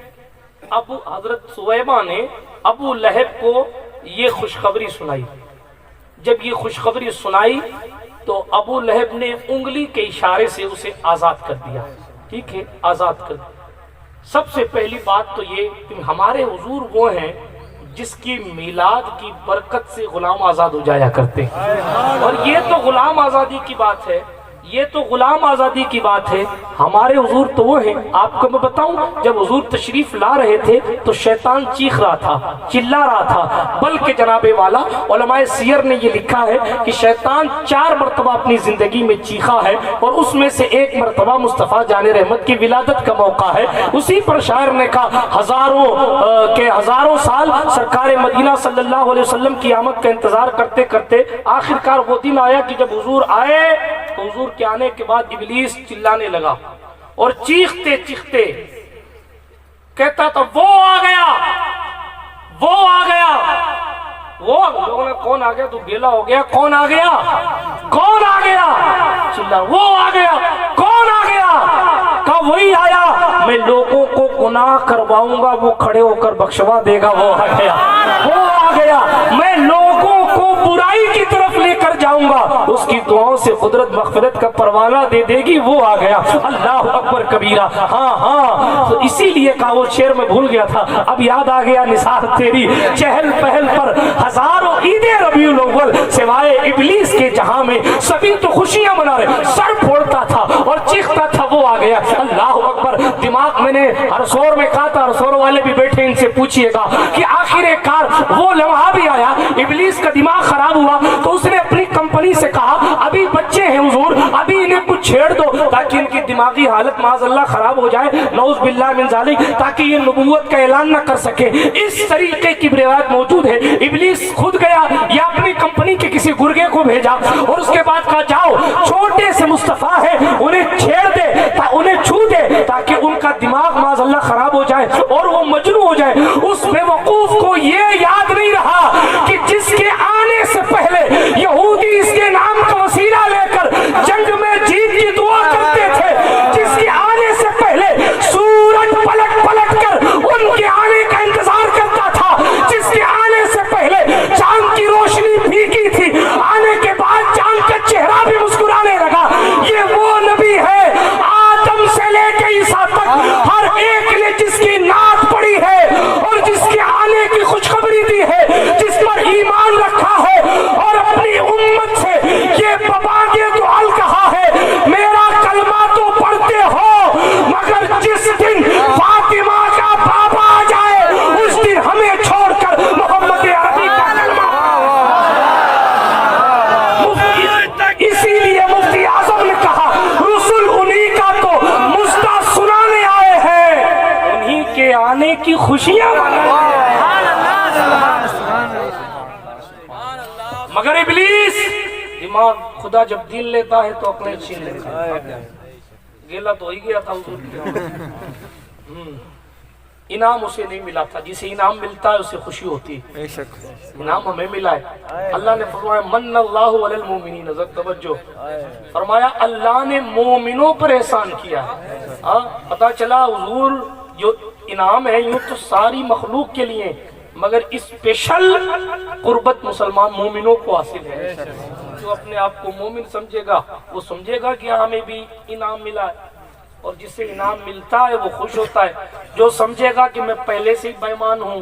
اب حضرت سویبہ نے ابو لہب کو یہ خوشخبری سنائی۔ جب یہ خوشخبری سنائی تو ابو لہب نے انگلی کے اشارے سے اسے آزاد کر دیا، ٹھیک ہے، آزاد کر دیں۔ سب سے پہلی بات تو یہ کہ ہمارے حضور وہ ہیں جس کی میلاد کی برکت سے غلام آزاد ہو جایا کرتے ہیں، اور یہ تو غلام آزادی کی بات ہے، یہ تو غلام آزادی کی بات ہے۔ ہمارے حضور تو وہ ہیں، آپ کو میں بتاؤں، جب حضور تشریف لا رہے تھے تو شیطان چیخ رہا تھا، چلا رہا تھا، بلکہ جناب والا علماء سیر نے یہ لکھا ہے کہ شیطان 4 مرتبہ اپنی زندگی میں چیخا ہے، اور اس میں سے ایک مرتبہ مصطفیٰ جان رحمت کی ولادت کا موقع ہے۔ اسی پر شاعر نے کہا ہزاروں سال سرکار مدینہ صلی اللہ علیہ وسلم کی آمد کا انتظار کرتے کرتے آخرکار وہ دن آیا کہ جب حضور آئے تو حضور کے آنے کے بعد ابلیس چلانے لگا اور چیختے چیختے کہتا تھا وہ آ گیا، وہ آ گیا۔ وہ لوگوں نے کون آ گیا تو گیلا ہو گیا، کون آ گیا، کون آ گیا، چلا وہ آ گیا، کون آ گیا، کہا وہی آیا، میں لوگوں کو گناہ کرواؤں گا، وہ کھڑے ہو کر بخشوا دے گا، وہ آ گیا، وہ آ گیا، میں لوگوں کو برائی کی طرف لے کر جاؤں گا، اس کی دعاؤں سے قدرت مغفرت کا پروانہ دے دے گی، وہ آ گیا۔ اللہ اکبر کبیرہ۔ ہاں ہاں، تو اسی لیے کہا، وہ شعر میں بھول گیا تھا، اب یاد آ گیا، نثار تیری چہل پہل پر ہزاروں عید ربیع الاول سوائے ابلیس کے جہاں میں سبھی تو خوشیاں منا رہے، سر پھوڑتا تھا اور چیختا تھا، وہ آ گیا۔ اللہ اکبر۔ دماغ میں نے ہر سور میں کہا تھا، ہر سور والے بھی بیٹھے، ان سے پوچھئے گا کہ آخر کار وہ لمحہ بھی آیا، ابلیس کا دماغ خراب ہوا تو اس نے اپنی کمپنی سے کہا ابھی بچے ہیں حضور، ابھی انہیں کچھ چھیڑ دو تاکہ ان کی دماغی حالت معاذ اللہ خراب ہو جائے، نعوذ باللہ من ذالک، تاکہ یہ نبوت کا اعلان نہ کر سکے۔ اس طریقے کی روایت موجود ہے۔ ابلیس خود گیا یا اپنی کمپنی کے کسی گرگے کو بھیجا اور اس کے بعد کہا جاؤ چھوٹے سے مصطفیٰ ہے، انہیں چھیڑ دے، انہیں چھو دے تاکہ ان کا دماغ معاذ اللہ خراب ہو جائے اور وہ مجنون ہو جائے۔ اس بے وقوف کو یہ یاد نہیں رہا کہ جس کے آنے سے پہلے یہودی اس کے نام کا وسیلہ لے کر جنگ میں جیت کی دعا کرتے تھے، جس کے آنے سے پہلے سورج پلٹ پلٹ کر ان کے آنے کا انتظار کرتا تھا، جس کے آنے سے پہلے چاند کی روشنی بھیگی تھی، آنے کے بعد چاند کا چہرہ بھی مسکرانے لگا، یہ وہ نبی ہے آدم سے لے کے عیسیٰ تک ہر ایک نے جس کی نعت پڑھی ہے اور جس کے آنے کی خوشخبری دی ہے، جس پر ایمان رکھا ہے اور اپنی امت سے یہ بباغے دعال کہا ہے، میرا کلمہ تو پڑھتے ہو مگر جس دن فاطمہ کا بابا آ جائے اس دن ہمیں چھوڑ کر محمد عربی کا کلمہ۔ اسی لیے مفتی اعظم نے کہا رسول انہی کا تو مژدہ سنانے آئے ہیں، انہی کے آنے کی خوشیاں مگر ابلیس دماغ خدا جب دل لیتا ہے تو عقلیں چھین لیتا ہے۔ گیلا تو ہی گیا تھا حضور کے، انعام اسے نہیں ملا تھا، جسے انعام ملتا ہے اسے خوشی ہوتی ہے، انعام ہمیں ملا ہے۔ اللہ نے فرمایا من اللہ علی المومنین، ذرا توجہ، فرمایا اللہ نے مومنوں پر احسان کیا ہے۔ پتہ چلا حضور جو انعام ہے یوں تو ساری مخلوق کے لیے، مگر اسپیشل قربت مسلمان مومنوں کو حاصل ہے۔ جو اپنے آپ کو مومن سمجھے گا وہ سمجھے گا کہ ہمیں بھی انعام ملا ہے، اور جس سے انعام ملتا ہے وہ خوش ہوتا ہے۔ جو سمجھے گا کہ میں پہلے سے ہی بے ایمان ہوں،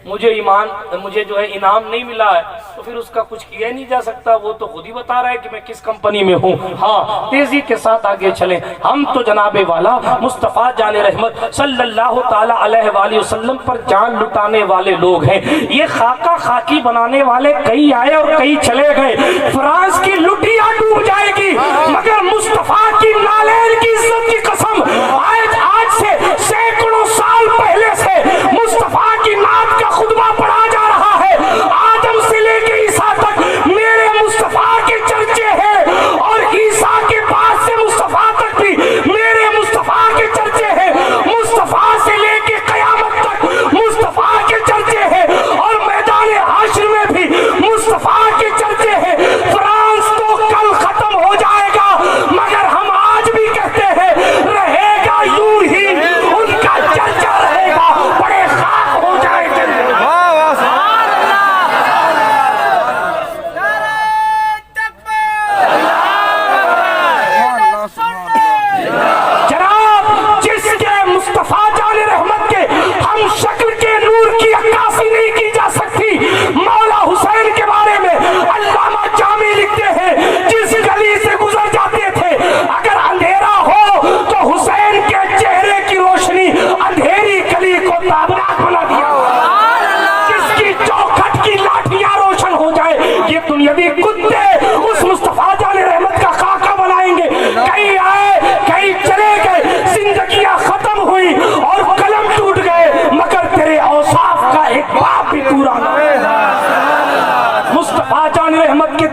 مجھے جو ہے انعام نہیں ملا ہے، تو پھر اس کا کچھ کیا نہیں جا سکتا، وہ تو خود ہی بتا رہا ہے کہ میں کس کمپنی میں ہوں۔ ہاں، تیزی کے ساتھ آگے چلیں، ہم تو جناب والا مصطفیٰ جان رحمت صلی اللہ تعالی علیہ وآلہ وسلم پر جان لٹانے والے لوگ ہیں۔ یہ خاکہ خاکی بنانے والے کئی آئے اور کئی چلے گئے، فرانس کی لٹیاں ڈوب جائے گی مگر مصطفیٰ کی نالین کی عزت کی قسم، آج سے سینکڑوں سال پہلے سے مصطفیٰ کی نعت کا خطبہ پڑھا جا رہا ہے، آدم سے لے کے عیسیٰ تک میرے مصطفیٰ کے چرچے ہیں، اور عیسیٰ کے بعد سے مصطفیٰ تک بھی میرے مصطفیٰ کے چرچے ہیں، مصطفیٰ سے لے کے قیامت تک مصطفیٰ کے چرچے ہیں، اور میدان حشر میں بھی مصطفیٰ کے چرچے ہیں۔ فرانس تو کل ختم ہو جائے گا مگر ہم آج بھی کہتے ہیں رہے گا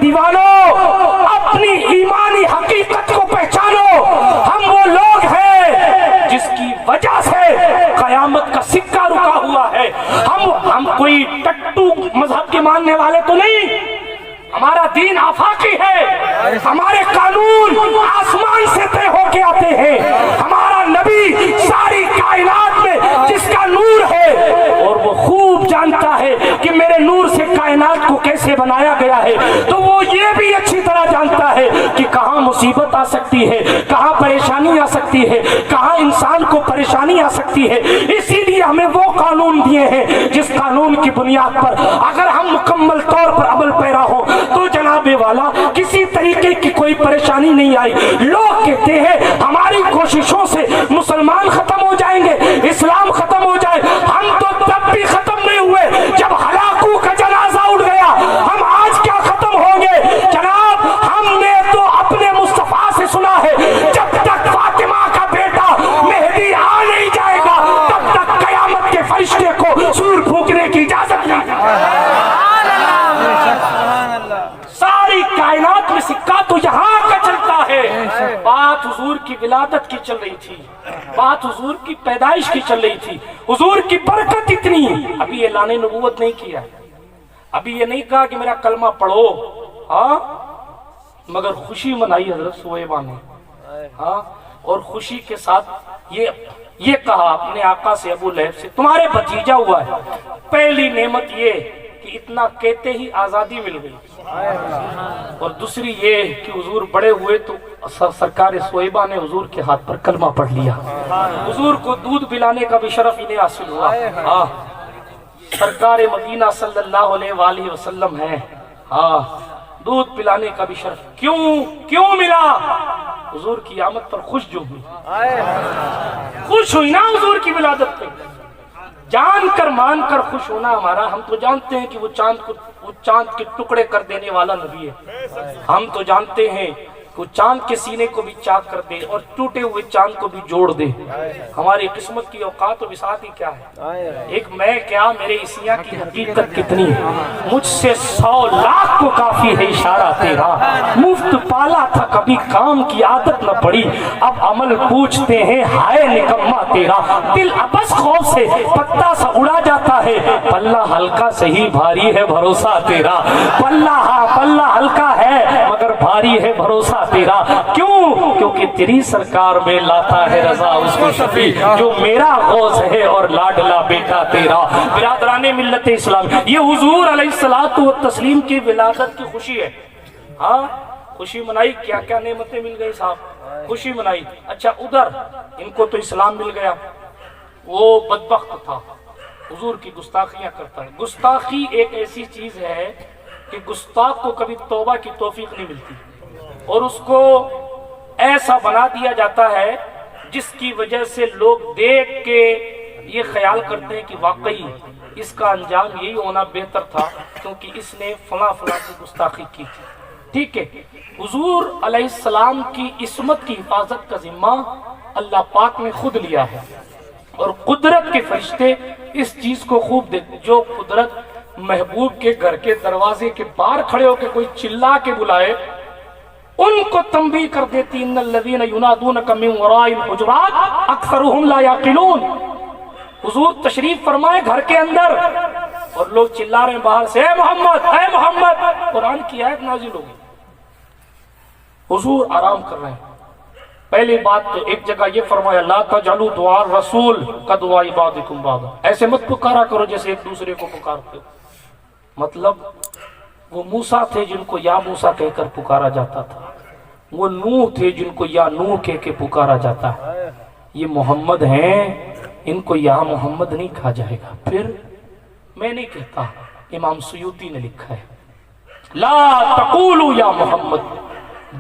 دیوانوں اپنی ایمانی حقیقت کو پہچانو، ہم وہ لوگ ہیں جس کی وجہ سے قیامت کا سکہ رکا ہوا ہے۔ ہم کوئی ٹٹو مذہب کے ماننے والے تو نہیں، ہمارا دین آفاقی ہے، ہمارے قانون آسمان سے طے ہو کے آتے ہیں، ہمارا نبی ساری کائنات میں جس کا نور ہے اور وہ خوب جانتا ہے کہ میرے نور سے کائنات کو کیسے بنایا گیا ہے، تو وہ یہ بھی اچھی طرح جانتا ہے کہ کہاں مصیبت آ سکتی ہے، کہاں پریشانی آ سکتی ہے، کہاں انسان کو پریشانی آ سکتی ہے۔ اسی لیے ہمیں وہ قانون دیے ہیں جس قانون کی بنیاد پر اگر ہم مکمل طور پر عمل پیرا ہو تو جناب والا کسی طریقے کی کوئی پریشانی نہیں آئی۔ لوگ کہتے ہیں ہماری کوششوں سے مسلمان ختم ہو جائیں گے، اسلام ختم ہو جائے، ہم تو تب بھی ختم نہیں ہوئے جب ہلاکو کا جنازہ اٹھ گیا، ہم آج کیا ختم ہوں گے؟ جناب ہم نے تو اپنے مصطفیٰ سے سنا ہے جب تک فاطمہ کا بیٹا مہدی آ نہیں جائے گا تب تک قیامت کے فرشتے کو سور پھونکنے کی اجازت نہیں۔ ساری کائنات میں سکہ تو یہاں کا چلتا ہے۔ بات حضور کی ولادت کی چل رہی تھی، بات حضور کی پیدائش کی چل رہی تھی، حضور کی برکت اتنی، ابھی اعلان نبوت نہیں کیا، ابھی یہ نہیں کہا کہ میرا کلمہ پڑھو، ہاں، مگر خوشی منائی حضرت صہیبہ نے، ہاں، اور خوشی کے ساتھ یہ کہا اپنے آقا سے ابو لہب سے تمہارے بھتیجا ہوا ہے۔ پہلی نعمت یہ کہ اتنا کہتے ہی آزادی مل گئی، اور دوسری یہ کہ حضور بڑے ہوئے تو سرکار صہیبہ نے حضور کے ہاتھ پر کلمہ پڑھ لیا، حضور کو دودھ پلانے کا بھی شرف انہیں حاصل ہوا۔ ہاں، سرکار مدینہ صلی اللہ علیہ وآلہ وسلم ہے، ہاں، دودھ پلانے کا بھی شرف کیوں ملا؟ حضور کی آمد پر خوش جو ہوئی، خوش ہوئی نا حضور کی ولادت پہ، جان کر مان کر خوش ہونا ہمارا۔ ہم تو جانتے ہیں کہ وہ چاند کے ٹکڑے کر دینے والا نبی ہے، ہم تو جانتے ہیں کہ وہ چاند کے سینے کو بھی چاک کر دے اور ٹوٹے ہوئے چاند کو بھی جوڑ دے۔ ہماری قسمت کی اوقات و بساط ہی کیا ہے، ایک میں کیا میرے عیسیٰ کی حقیقت کتنی، مجھ سے 100 لاکھ کو کافی ہے اشارہ تیرا، مفت پالا تھا کبھی کام کی عادت نہ پڑی، اب عمل پوچھتے ہیں ہائے نکما تیرا، دل ابس خوف سے پتا سا اڑا جاتا ہے، پلہ ہلکا صحیح بھاری ہے بھروسہ تیرا، پلہ ہلکا ہے مگر بھاری ہے بھروسہ تیرا، کیونکہ تیری سرکار میں لاتا ہے رضا اس کو شفیع جو میرا غوث ہے اور لاڈلا بیٹا تیرا۔ برادران ملت اسلام، یہ حضور علیہ الصلوۃ والتسلیم کی ولادت کی خوشی ہے، ہاں، خوشی منائی، کیا کیا نعمتیں مل گئی صاحب، خوشی منائی۔ اچھا ادھر ان کو تو اسلام مل گیا، وہ بدبخت تھا، حضور کی گستاخیاں کرتا ہے۔ گستاخی ایک ایسی چیز ہے کہ گستاخ کو کبھی توبہ کی توفیق نہیں ملتی، اور اس کو ایسا بنا دیا جاتا ہے جس کی وجہ سے لوگ دیکھ کے یہ خیال کرتے ہیں کہ واقعی اس کا انجام یہی ہونا بہتر تھا کیونکہ اس نے فلاں کی گستاخی کی تھی۔ ٹھیک ہے، حضور علیہ السلام کی عصمت کی حفاظت کا ذمہ اللہ پاک نے خود لیا ہے، اور قدرت کے فرشتے اس چیز کو خوب دیکھتے، جو قدرت محبوب کے گھر کے دروازے کے باہر کھڑے ہو کے کوئی چلا کے بلائے ان کو تنبیہ کر دیتی، ان الذین ینادونک من وراء الحجرات اکثرهم لا یعقلون۔ حضور تشریف فرمائے گھر کے اندر اور لوگ چلا رہے ہیں باہر سے، اے محمد اے محمد، قرآن کی آیت نازل ہوگی، حضور آرام کر رہے ہیں۔ پہلی بات تو ایک جگہ یہ فرمایا لا تجعلوا دعاء الرسول کدعاء بعضکم بعضا، ایسے مت پکارا کرو جیسے ایک دوسرے کو پکارتے ہو۔ مطلب وہ موسیٰ تھے جن کو یا موسیٰ کہہ کر پکارا جاتا تھا، وہ نوح تھے جن کو یا نوح کہہ کے پکارا جاتا ہے، یہ محمد ہیں ان کو یا محمد نہیں کہا جائے گا۔ پھر میں نہیں کہتا، امام سیوطی نے لکھا ہے لا تقولوا یا محمد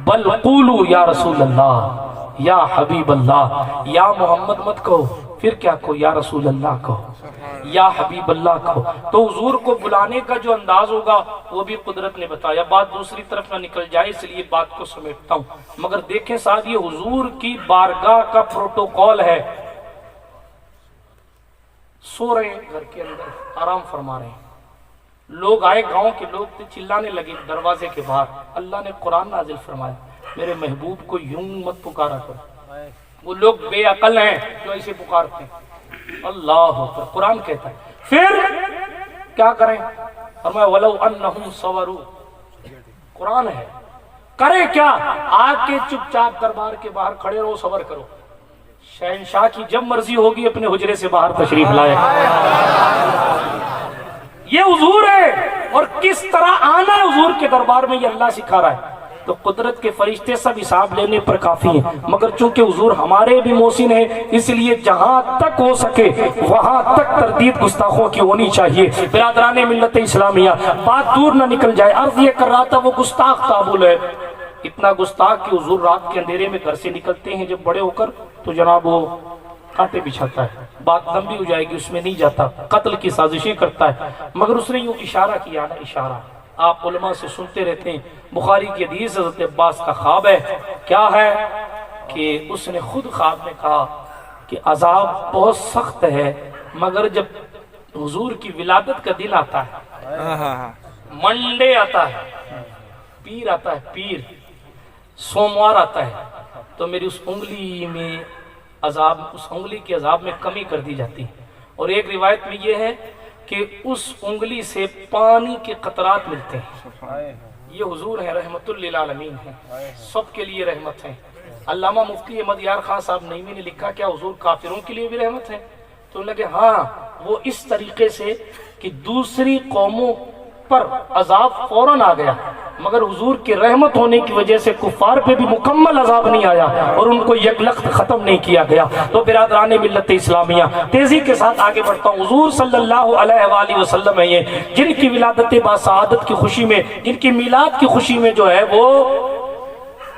بل قولوا یا رسول اللہ یا حبیب اللہ، یا محمد مت کہو، پھر کیا کہو، یا رسول اللہ کہو، یا حبیب اللہ کہو۔ تو حضور کو بلانے کا جو انداز ہوگا وہ بھی قدرت نے بتایا، بات دوسری طرف نہ نکل جائے اس لیے بات کو سمیٹتا ہوں۔ مگر دیکھیں صاحب یہ حضور کی بارگاہ کا پروٹوکول ہے، سو رہے ہیں گھر کے اندر، آرام فرما رہے ہیں، لوگ آئے، گاؤں کے لوگ تھے، چلانے لگے دروازے کے باہر. اللہ نے قرآن نازل فرمایا میرے محبوب کو یوں مت پکارا کرو، وہ لوگ بے عقل ہیں جو ایسے پکارتے ہیں. اللہ اکبر. قرآن کہتا ہے پھر کیا کریں؟ فرمایا وَلَوْ أَنَّهُمْ صَبَرُوا. قرآن ہے. کریں کیا؟ آ کے چپ چاپ دربار کے باہر کھڑے رہو، صبر کرو. شہنشاہ کی جب مرضی ہوگی اپنے حجرے سے باہر تشریف لائے. یہ حضور ہے، اور کس طرح آنا ہے حضور کے دربار میں یہ اللہ سکھا رہا ہے. تو قدرت کے فرشتے سب حساب لینے پر کافی ہیں، مگر چونکہ حضور ہمارے بھی محسن ہیں، اس لیے جہاں تک ہو سکے وہاں تک تردید گستاخوں کی ہونی چاہیے. برادران ملت اسلامیہ، بات دور نہ نکل جائے. عرض یہ کر رہا تھا وہ گستاخ قابل ہے، اتنا گستاخ کہ حضور رات کے اندھیرے میں گھر سے نکلتے ہیں جب بڑے ہو کر تو جناب وہ کانٹے بچھاتا ہے. بات لمبی ہو جائے گی، اس میں نہیں جاتا. قتل کی سازشیں کرتا ہے، مگر اس نے یوں اشارہ کیا نا، اشارہ آپ علماء سے سنتے رہتے ہیں. بخاری کی حدیث حضرت عباس کا خواب ہے. کیا ہے کہ اس نے خود خواب میں کہا کہ عذاب بہت سخت ہے، مگر جب حضور کی ولادت کا دن آتا ہے، منڈے آتا ہے، پیر آتا ہے، پیر سوموار آتا ہے، تو میری اس انگلی میں عذاب، اس انگلی کے عذاب میں کمی کر دی جاتی ہے. اور ایک روایت میں یہ ہے کہ اس انگلی سے پانی کے قطرات ملتے ہیں. یہ حضور ہیں، رحمت للعالمین ہیں، سب کے لیے رحمت ہیں. علامہ مفتی احمد یار خان صاحب نعیمی نے لکھا کیا حضور کافروں کے لیے بھی رحمت ہیں؟ تو لگے ہاں، وہ اس طریقے سے کہ دوسری قوموں پر عذاب فوراً آ گیا، مگر حضور کے رحمت ہونے کی وجہ سے کفار پہ بھی مکمل عذاب نہیں آیا اور ان کو یکلخت ختم نہیں کیا گیا. تو برادران ملت اسلامیہ، تیزی کے ساتھ آگے بڑھتا ہوں. حضور صلی اللہ علیہ وآلہ وسلم ہے یہ جن کی ولادت باسعادت کی خوشی میں، جن کی میلاد کی خوشی میں جو ہے وہ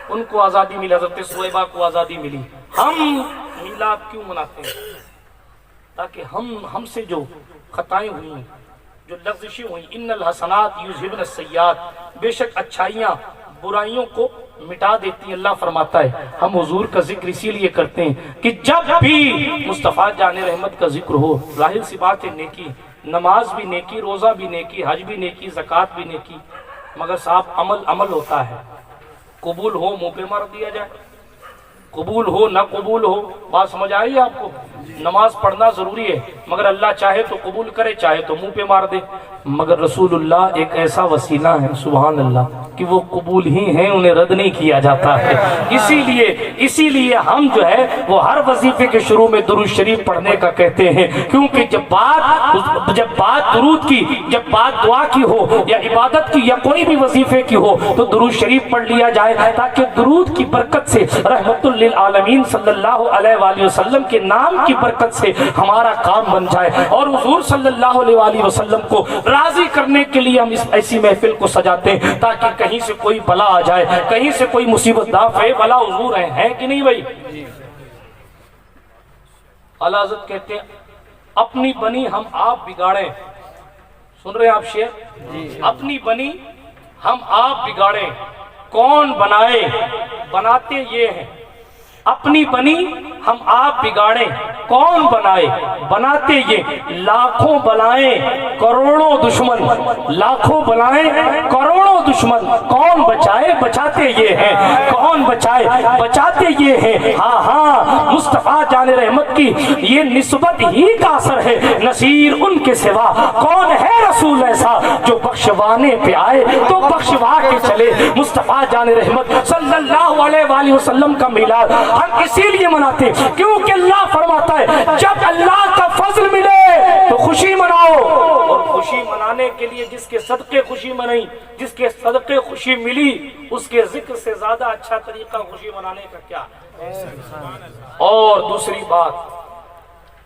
ان کو آزادی ملی. حضرت سویبہ کو آزادی ملی. ہم میلاد کیوں مناتے ہیں؟ تاکہ ہم سے جو خطائیں ہوئی، جو لغزشیں ہوئی، ان الحسنات یذہبن السیئات، بے شک اچھائیاں برائیوں کو مٹا دیتی ہیں. اللہ فرماتا ہے ہم حضور کا ذکر اسی لیے کرتے ہیں کہ جب بھی مصطفیٰ جان رحمت کا ذکر ہو، ظاہر سی بات ہے نیکی، نماز بھی نیکی، روزہ بھی نیکی، حج بھی نیکی، زکوٰۃ بھی نیکی، مگر صاحب عمل ہوتا ہے. قبول ہو منہ پہ مار دیا جائے، قبول ہو نہ قبول ہو. بات سمجھ آئی آپ کو؟ نماز پڑھنا ضروری ہے، مگر اللہ چاہے تو قبول کرے، چاہے تو منہ پہ مار دے. مگر رسول اللہ ایک ایسا وسیلہ ہے سبحان اللہ کہ وہ قبول ہی ہیں، انہیں رد نہیں کیا جاتا ہے. اسی لیے ہم جو ہے وہ ہر وظیفے کے شروع میں درود شریف پڑھنے کا کہتے ہیں، کیونکہ جب بات درود کی، جب بات دعا کی ہو یا عبادت کی یا کوئی بھی وظیفے کی ہو تو درود شریف پڑھ لیا جائے، تاکہ درود کی برکت سے، رحمت للعالمین صلی اللہ علیہ وآلہ وسلم کے نام کی برکت سے ہمارا کام بن جائے. اور حضور صلی اللہ علیہ وآلہ وسلم کو راضی کرنے کے لیے ہم اس ایسی محفل کو سجاتے ہیں تاکہ کہیں سے کوئی بلا آ جائے، کہیں سے کوئی مصیبت دافع بلا حضور ہیں کہ نہیں بھائی؟ اعلی حضرت کہتے ہیں اپنی بنی ہم آپ بگاڑیں. سن رہے ہیں آپ شعر؟ اپنی بنی ہم آپ بگاڑیں، کون بنائے؟ بناتے یہ ہیں. اپنی بنی ہم آپ بگاڑیں، کون بنائے؟ بناتے یہ. لاکھوں بلائیں کروڑوں دشمن، لاکھوں بلائیں کروڑوں دشمن، کون بچائے؟ بچاتے یہ ہیں. کون بچائے؟ بچاتے یہ ہیں. ہاں ہاں، مصطفیٰ جان رحمت کی یہ نسبت ہی کا اثر ہے. نصیر ان کے سوا کون ہے رسول ایسا جو بخشوانے پہ آئے تو بخشوا کے چلے. مصطفیٰ جان رحمت صلی اللہ علیہ وآلہ وسلم کا میلاد ہم اسی لیے مناتے ہیں کیونکہ اللہ فرماتا ہے جب اللہ کا فضل ملے تو خوشی مناؤ. اور خوشی منانے کے لیے جس کے صدقے خوشی منائی، جس کے صدقے خوشی ملی، اس کے ذکر سے زیادہ اچھا طریقہ خوشی منانے کا کیا ہے؟ اور دوسری بات،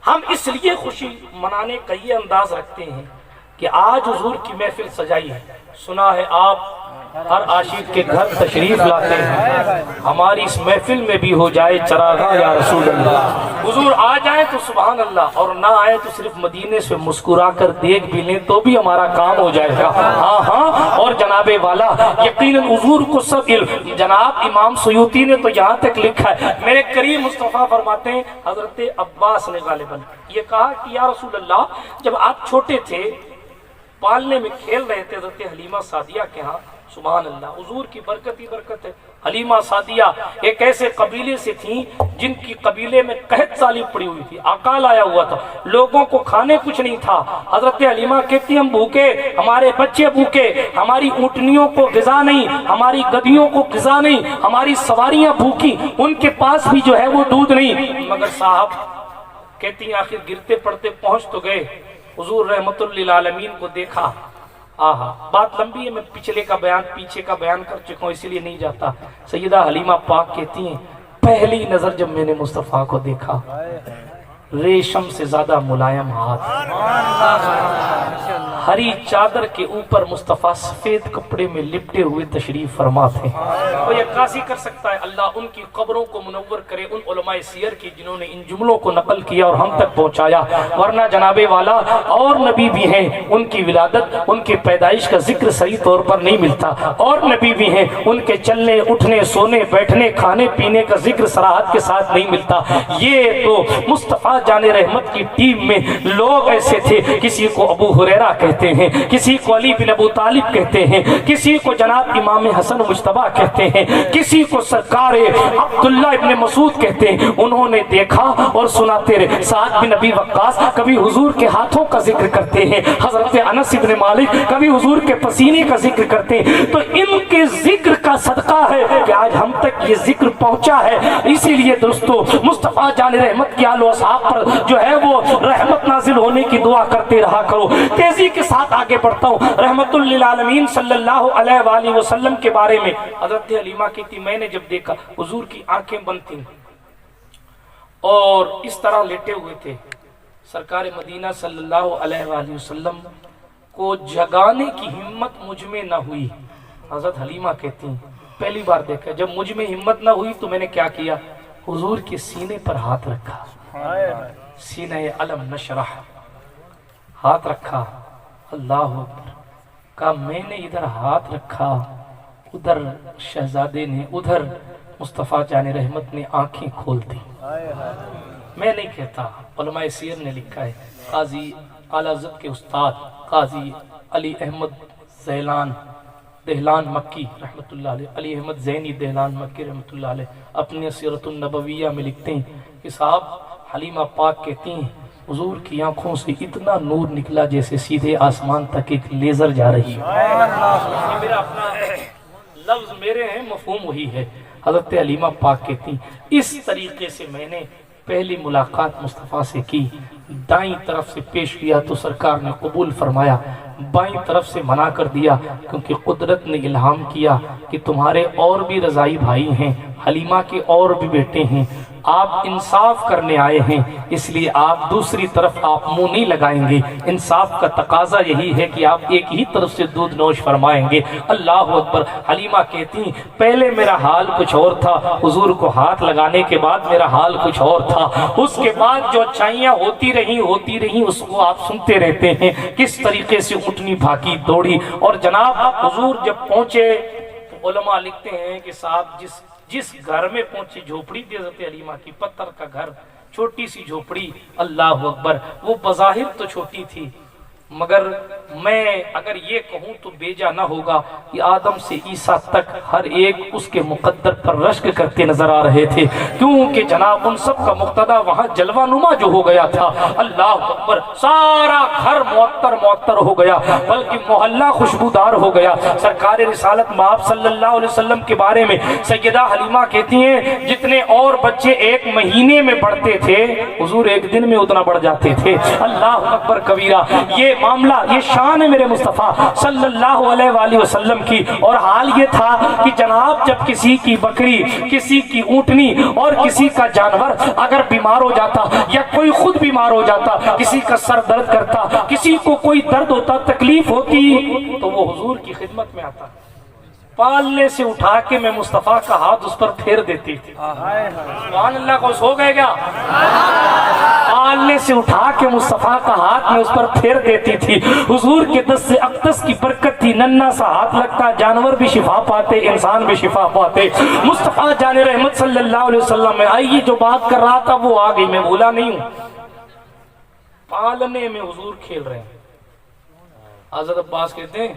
ہم اس لیے خوشی منانے کا یہ انداز رکھتے ہیں کہ آج حضور کی محفل سجائی ہے. سنا ہے آپ ہر عاشق کے گھر تشریف لاتے ہیں، ہماری اس محفل میں بھی ہو جائے چراغاں یا رسول اللہ. حضور آ جائیں تو سبحان اللہ، اور نہ آئے تو صرف مدینے سے مسکرا کر دیکھ بھی لیں تو بھی ہمارا کام ہو جائے گا. ہاں ہاں. اور جناب والا یقیناً حضور کو سب علم. جناب امام سیوطی نے تو یہاں تک لکھا ہے، میرے کریم مصطفیٰ فرماتے ہیں حضرت عباس نے غالباً یہ کہا کہ یا رسول اللہ جب آپ چھوٹے تھے پالنے میں کھیل رہے تھے حضرت حلیمہ سعدیہ کے ہاں. سبحان اللہ، حضور کی برکت ہی برکت ہے. حلیمہ سعدیہ ایک ایسے قبیلے سے تھیں جن کی قبیلے میں قحط سالی پڑی ہوئی تھی، اکال آیا ہوا تھا، لوگوں کو کھانے کچھ نہیں تھا. حضرت حلیمہ کہتی ہم بھوکے، ہمارے بچے بھوکے، ہماری اونٹنیوں کو غذا نہیں، ہماری گدھیوں کو غذا نہیں، ہماری سواریاں بھوکی، ان کے پاس بھی جو ہے وہ دودھ نہیں. مگر صاحب کہتی ہیں آخر گرتے پڑتے پہنچ تو گئے. حضور رحمت للعالمین کو دیکھا. آہا، بات لمبی ہے، میں پیچھے کا بیان کر چکا ہوں، اسی لیے نہیں جاتا. سیدہ حلیمہ پاک کہتی ہیں پہلی نظر جب میں نے مصطفیٰ کو دیکھا، ریشم سے زیادہ ملائم ہاتھ، ہری چادر کے اوپر مصطفیٰ سفید کپڑے میں لپٹے ہوئے تشریف فرما تھے. کوئی عکاسی کر سکتا ہے؟ اللہ ان کی قبروں کو منور کرے، ان علماء سیر کی جنہوں نے ان جملوں کو نقل کیا اور ہم تک پہنچایا. ورنہ جناب والا اور نبی بھی ہیں، ان کی ولادت، ان کی پیدائش کا ذکر صحیح طور پر نہیں ملتا. اور نبی بھی ہیں، ان کے چلنے اٹھنے سونے بیٹھنے کھانے پینے کا ذکر صراحت کے ساتھ نہیں ملتا. یہ تو مصطفیٰ جان رحمت کی ٹیم میں لوگ ایسے تھے، کسی کو ابو ہریرہ کہتے ہیں، کسی کو علی بن ابو طالب کہتے ہیں، کسی کو جناب امام حسن مجتبیٰ کہتے ہیں، کسی کو سرکار عبداللہ ابن مسعود کہتے ہیں. انہوں نے دیکھا اور سناتے رہے. سعد بن ابی وقاص کبھی حضور کے ہاتھوں کا ذکر کرتے ہیں، حضرت انس بن مالک کبھی حضور کے پسینے کا ذکر کرتے ہیں. تو ان کے ذکر کا صدقہ ہے کہ آج ہم تک یہ ذکر پہنچا ہے. اسی لیے دوستو مصطفیٰ جان رحمت کی آل و اصحاب پر جو ہے وہ رحمت نازل ہونے کی دعا کرتے رہا کرو. تیزی کے ساتھ آگے بڑھتا ہوں. رحمت للعالمین صلی اللہ علیہ وآلہ وسلم کے بارے میں حضرت حلیمہ کہتی میں نے جب دیکھا حضور کی آنکھیں بند تھیں اور اس طرح لیٹے ہوئے تھے. سرکار مدینہ صلی اللہ علیہ وآلہ وسلم کو جگانے کی ہمت مجھ میں نہ ہوئی. حضرت حلیمہ کہتی ہیں پہلی بار دیکھا، جب مجھ میں ہمت نہ ہوئی تو میں نے کیا کیا، حضور کے سینے پر ہاتھ رکھا، سینہ علم نشرح، ہاتھ رکھا. اللہ اکبر، کہا میں نے ادھر ہاتھ رکھا، ادھر شہزادے نے، ادھر مصطفیٰ جان رحمت نے آنکھیں کھول دی. میں نہیں کہتا، علماء سیر نے لکھا ہے. قاضی اعلیٰ حضرت کے استاد قاضی علی احمد زیلان دہلان مکی رحمت اللہ علیہ، علی احمد زینی دہلان مکی رحمت اللہ علیہ اپنے سیرت النبویہ میں لکھتے ہیں کہ صاحب حلیمہ پاک کہتی ہیں حضور کی آنکھوں سے اتنا نور نکلا جیسے سیدھے آسمان تک ایک لیزر جا رہی ہے. یہ میرا اپنا لفظ میرے ہیں، مفہوم وہی ہے. حضرت حلیمہ پاک کہتی ہیں اس طریقے سے میں نے پہلی ملاقات مصطفیٰ سے کی. دائیں طرف سے پیش کیا تو سرکار نے قبول فرمایا، بائیں طرف سے منع کر دیا کیونکہ قدرت نے الہام کیا کہ تمہارے اور بھی رضائی بھائی ہیں، حلیمہ کے اور بھی بیٹے ہیں، آپ انصاف کرنے آئے ہیں، اس لیے آپ دوسری طرف آپ منہ نہیں لگائیں گے. انصاف کا تقاضا یہی ہے کہ آپ ایک ہی طرف سے دودھ نوش فرمائیں گے. اللہ اکبر. حلیمہ کہتی ہیں پہلے میرا حال کچھ اور تھا، حضور کو ہاتھ لگانے کے بعد میرا حال کچھ اور تھا. اس کے بعد جو اچھائیاں ہوتی رہیں اس کو آپ سنتے رہتے ہیں، کس طریقے سے اونٹنی بھاگی دوڑی. اور جناب حضور جب پہنچے تو علماء لکھتے ہیں کہ صاحب جس گھر میں پہنچی، جھوپڑی تھی حضرت حلیمہ کی، پتھر کا گھر، چھوٹی سی جھوپڑی. اللہ اکبر. وہ بظاہر تو چھوٹی تھی مگر میں اگر یہ کہوں تو بیجا نہ ہوگا کہ آدم سے عیسیٰ تک ہر ایک اس کے مقدر پر رشک کرتے نظر آ رہے تھے، کیونکہ جناب ان سب کا مقتدی وہاں جلوہ نما جو ہو گیا تھا. اللہ اکبر. سارا گھر معطر ہو گیا، بلکہ محلہ خوشبودار ہو گیا. سرکار رسالت مآب صلی اللہ علیہ وسلم کے بارے میں سیدہ حلیمہ کہتی ہیں جتنے اور بچے ایک مہینے میں بڑھتے تھے، حضور ایک دن میں اتنا بڑھ جاتے تھے. اللہ اکبر کبیرہ. یہ معاملہ، یہ شان ہے میرے مصطفیٰ صلی اللہ علیہ وآلہ وسلم کی. اور حال یہ تھا کہ جناب جب کسی کی بکری، کسی کی اونٹنی اور کسی کا جانور اگر بیمار ہو جاتا یا کوئی خود بیمار ہو جاتا، کسی کا سر درد کرتا، کسی کو کوئی درد ہوتا، تکلیف ہوتی، تو وہ حضور کی خدمت میں آتا. پالنے سے اٹھا کے میں مصطفیٰ کا ہاتھ اس پر پھیر دیتی تھی. سبحان اللہ. کو سو گئے کیا؟ پالنے سے اٹھا کے مصطفیٰ کا ہاتھ میں اس پر پھیر دیتی تھی. حضور کے دست سے اقدس کی برکت تھی. ننھا سا ہاتھ لگتا، جانور بھی شفا پاتے، انسان بھی شفا پاتے. مصطفیٰ جان رحمت صلی اللہ علیہ وسلم میں آئیے جو بات کر رہا تھا وہ آ گئی، میں بھولا نہیں ہوں. پالنے میں حضور کھیل رہے ہیں. حضرت عباس کہتے ہیں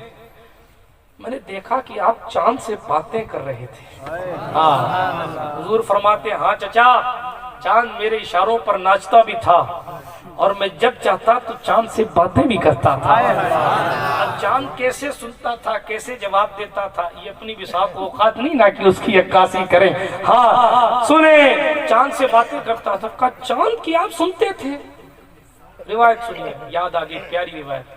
میں نے دیکھا کہ آپ چاند سے باتیں کر رہے تھے. ہاں حضور فرماتے ہیں ہاں چچا چاند میرے اشاروں پر ناچتا بھی تھا اور میں جب چاہتا تو چاند سے باتیں بھی کرتا تھا. اب چاند کیسے سنتا تھا کیسے جواب دیتا تھا یہ اپنی بساط اوقات نہیں نہ کہ اس کی عکاسی کریں. ہاں سنیں چاند سے باتیں کرتا تھا. کہا چاند کی آپ سنتے تھے؟ روایت سنیے یاد آ گئی پیاری روایت.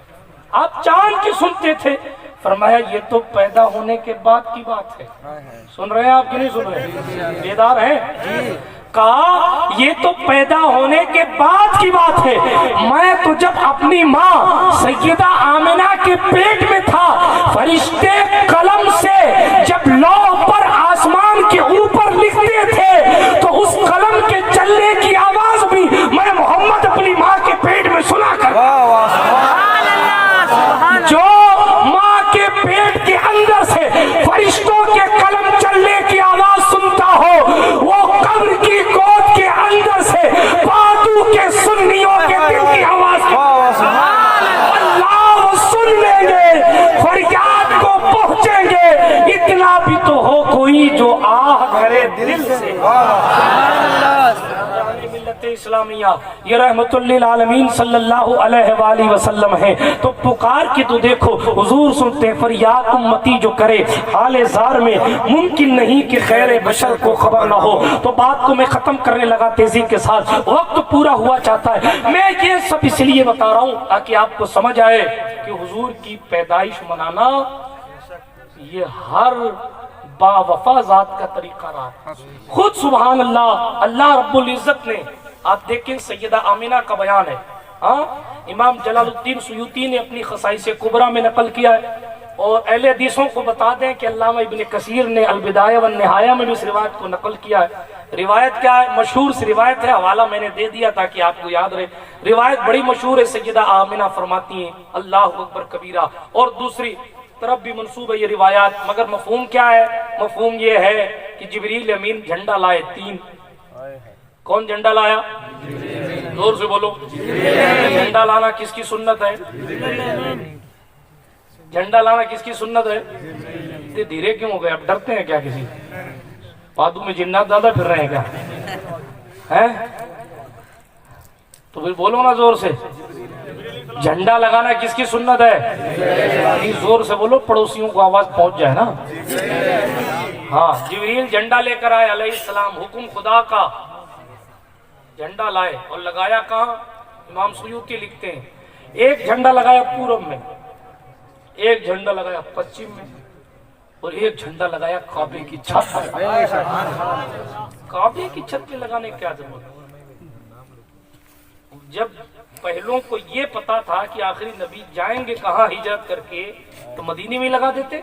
آپ چاند کی سنتے تھے؟ فرمایا یہ تو پیدا ہونے کے بعد کی بات ہے. سن رہے ہیں آپ کی نہیں سن رہے؟ بیدار ہیں؟ کہا یہ تو پیدا ہونے کے بعد کی بات ہے. میں تو جب اپنی ماں سیدہ آمنہ کے پیٹ میں تھا فرشتے قلم سے جب لوح پر آسمان کے اوپر لکھتے تھے تو اس قلم کے چلنے کی آواز بھی میں محمد اپنی ماں کے پیٹ میں سنا کر جو ماں کے پیٹ کے اندر سے فرشتوں کے قلم چلنے کی آواز سنتا ہو وہ قبر کی گود کے اندر سے بادو کے سنیوں کے دل کی آواز اللہ وہ سن لیں گے فریاد کو پہنچیں گے. اتنا بھی تو ہو کوئی جو آہ بھرے دل سے. ملت اسلامیہ یہ رحمت للعالمین صلی اللہ علیہ وآلہ وسلم ہے تو پکار کی تو دیکھو حضور سنتے ہیں فریاد امتی جو کرے حال زار میں ممکن نہیں کہ خیر بشر کو خبر نہ ہو. تو بات کو میں ختم کرنے لگا تیزی کے ساتھ وقت پورا ہوا چاہتا ہے. میں یہ سب اس لیے بتا رہا ہوں تاکہ آپ کو سمجھ آئے کہ حضور کی پیدائش منانا یہ ہر با وفا ذات کا طریقہ رہا. خود سبحان اللہ اللہ رب العزت نے آپ دیکھیں سیدہ آمنہ کا بیان ہے. ہاں امام جلال الدین سیوطی نے اپنی خصائص کبریٰ میں نقل کیا ہے اور اہل حدیثوں کو بتا دیں کہ علامہ ابن کثیر نے البدایہ والنہایہ میں بھی اس روایت کو نقل کیا ہے. روایت کیا ہے؟ مشہور سی روایت ہے. حوالہ میں نے دے دیا تاکہ آپ کو یاد رہے. روایت بڑی مشہور ہے. سیدہ آمنہ فرماتی ہیں اللہ اکبر کبیرہ. اور دوسری طرف بھی منسوب ہے یہ روایات مگر مفہوم کیا ہے؟ مفہوم یہ ہے کہ جبریل امین جھنڈا لائے 3. کون جھنڈا لایا؟ زور سے بولو. جھنڈا لانا کس کی سنت ہے؟ جھنڈا لانا کس کی سنت ہے؟ اتنے دھیرے کیوں ہو گئے؟ اب ڈرتے ہیں کیا کسی پادو میں جنات زیادہ پھر رہے ہیں کیا ہیں؟ تو پھر بولو نا زور سے. جھنڈا لگانا کس کی سنت ہے؟ زور سے بولو پڑوسیوں کو آواز پہنچ جائے نا. ہاں جبریل جھنڈا لے کر آئے علیہ السلام حکم خدا کا. جھنڈا لائے اور لگایا کہاں؟ امام سیوطی لکھتے ہیں ایک جھنڈا لگایا پورب میں ایک جھنڈا لگایا پچھم میں اور ایک جھنڈا لگایا کعبے کی چھت پر. کعبے کی چھت پہ لگانے کیا ضرورت؟ جب پہلوں کو یہ پتا تھا کہ آخری نبی جائیں گے کہاں ہجرت کر کے تو مدینے میں لگا دیتے.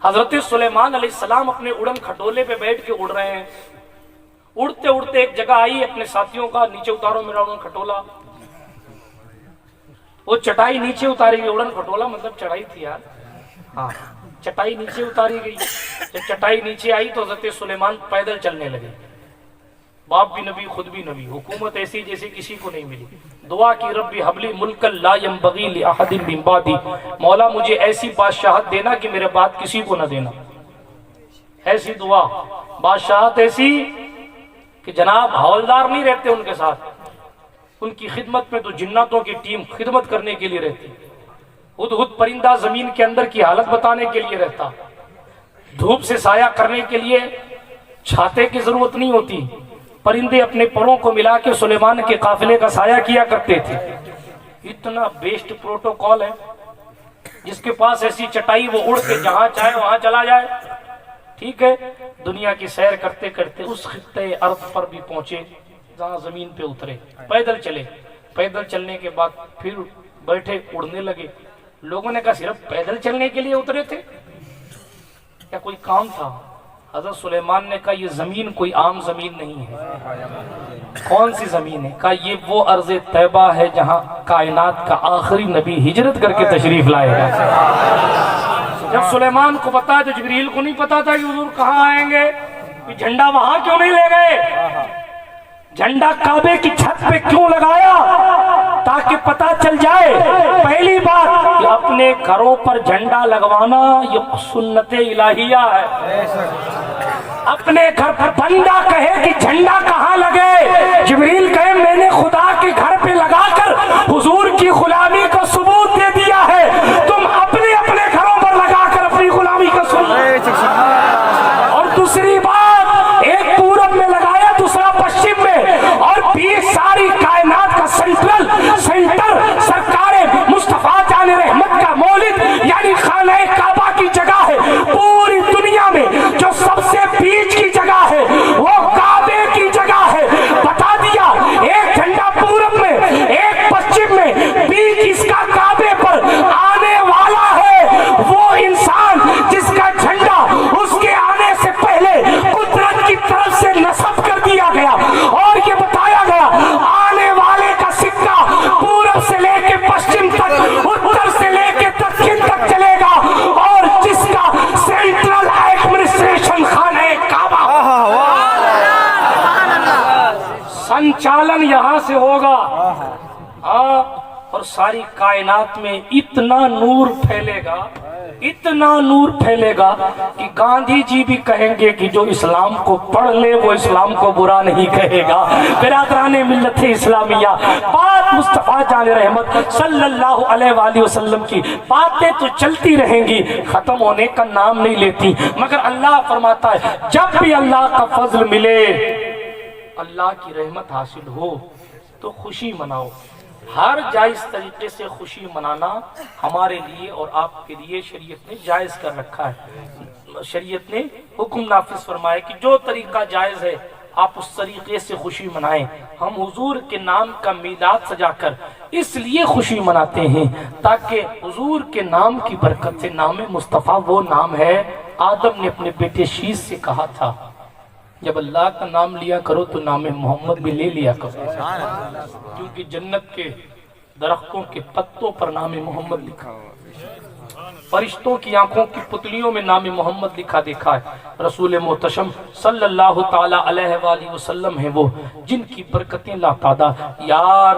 حضرت سلیمان علیہ السلام اپنے اڑن کھٹولے پہ بیٹھ کے اڑ رہے ہیں. اڑتے اڑتے ایک جگہ آئی اپنے ساتھیوں کا نیچے اتارو میرا اڑن کھٹولا. وہ چٹائی نیچے اتاری گئی. اڑن کھٹولا مطلب چڑھائی تھی یار. ہاں چٹائی نیچے اتاری گئی. جب چٹائی نیچے آئی تو حضرت سلیمان پیدل چلنے لگے. باپ بھی نبی خود بھی نبی. حکومت ایسی جیسے کسی کو نہیں ملی. دعا کی ربی حبلی ملک لا ينبغي لأحد من بعدی. مولا مجھے ایسی بادشاہت دینا کہ میرے بعد کسی کو نہ دینا. ایسی دعا بادشاہت ایسی کہ جناب حوالدار نہیں رہتے ان کے ساتھ. ان کی خدمت میں تو جناتوں کی ٹیم خدمت کرنے کے لیے رہتی. ہدہد پرندہ زمین کے اندر کی حالت بتانے کے لیے رہتا. دھوپ سے سایہ کرنے کے لیے چھاتے کی ضرورت نہیں ہوتی. پرندے اپنے پروں کو ملا کے سلیمان کے قافلے کا سایہ کیا کرتے تھے. اتنا بیسٹ پروٹوکول ہے. جس کے پاس ایسی چٹائی وہ اڑ کے جہاں چاہے وہاں چلا جائے. ٹھیک ہے دنیا کی سیر کرتے کرتے اس خطے ارض پر بھی پہنچے جہاں زمین پہ اترے. پیدل چلے. پیدل چلنے کے بعد پھر بیٹھے اڑنے لگے. لوگوں نے کہا صرف پیدل چلنے کے لیے اترے تھے کیا کوئی کام تھا؟ حضرت سلیمان نے کہا یہ زمین کوئی عام زمین نہیں ہے. کون سی زمین ہے؟ کہا یہ وہ ارض طیبہ ہے جہاں کائنات کا آخری نبی ہجرت کر کے تشریف لائے گا. جب سلیمان کو پتا تو جبریل کو نہیں پتا تھا کہ حضور کہاں آئیں گے. جھنڈا وہاں کیوں نہیں لے گئے؟ جھنڈا کعبے کی چھت پہ کیوں لگایا؟ تاکہ پتہ چل جائے، پہلی بات کہ اپنے گھروں پر جھنڈا لگوانا یہ سنت الہیہ ہے۔ اپنے گھر پر بندہ کہے کہ جھنڈا کہاں لگے، جبریل کہے میں نے خدا کے گھر پہ لگا کر حضور کی غلامی کا ثبوت دے دیا ہے، تم اپنے اپنے گھروں پر لگا کر اپنی غلامی کا ثبوت۔ اور دوسری بات، ایک پورب میں لگایا، دوسرا پشچم میں، اور بیچ ساری کائنات کا سینٹر سرکار مصطفیٰ جان رحمت کا مولد یعنی خانہ کعبہ کی جگہ ہے۔ پوری دنیا میں جو سب سے بیچ کی جگہ ہے وہ کعبے کی جگہ ہے۔ بتا دیا، ایک جھنڈا پورب میں، ایک پشچم میں، بیچ اس کا کعبے پر آنے والا ہے وہ انسان جس کا جھنڈا اس کے آنے سے پہلے قدرت کی طرف سے نصب کر دیا گیا، اور یہ بتایا گیا آنے والے کا سکہ پورب سے لے کے پشچم تک، اتر سے لے کے دکن تک چلے گا، اور جس کا سینٹرل ایڈمنسٹریشن خانہ کعبہ، سنچالن یہاں سے ہوگا، اور ساری کائنات میں اتنا نور پھیلے گا، اتنا نور پھیلے گا کہ گاندھی جی بھی کہیں گے کہ جو اسلام کو پڑھ لے وہ اسلام کو برا نہیں کہے گا۔ برادران ملت اسلامیہ، بات مصطفیٰ جان رحمت صلی اللہ علیہ وآلہ وسلم کی باتیں تو چلتی رہیں گی، ختم ہونے کا نام نہیں لیتی، مگر اللہ فرماتا ہے جب بھی اللہ کا فضل ملے، اللہ کی رحمت حاصل ہو تو خوشی مناؤ۔ ہر جائز طریقے سے خوشی منانا ہمارے لیے اور آپ کے لیے شریعت نے جائز کر رکھا ہے۔ شریعت نے حکم نافذ فرمایا کہ جو طریقہ جائز ہے آپ اس طریقے سے خوشی منائیں۔ ہم حضور کے نام کا میلاد سجا کر اس لیے خوشی مناتے ہیں تاکہ حضور کے نام کی برکت سے، نام مصطفیٰ وہ نام ہے آدم نے اپنے بیٹے شیش سے کہا تھا جب اللہ کا نام لیا کرو تو نام محمد بھی لے لیا کرو، کیونکہ جنت کے درختوں کے پتوں پر نام محمد لکھا، فرشتوں کی آنکھوں کی پتلیوں میں نام محمد لکھا دیکھا ہے۔ رسول محتشم صلی اللہ تعالی علیہ وآلہ وسلم ہیں وہ جن کی برکتیں لا تعداد۔ یار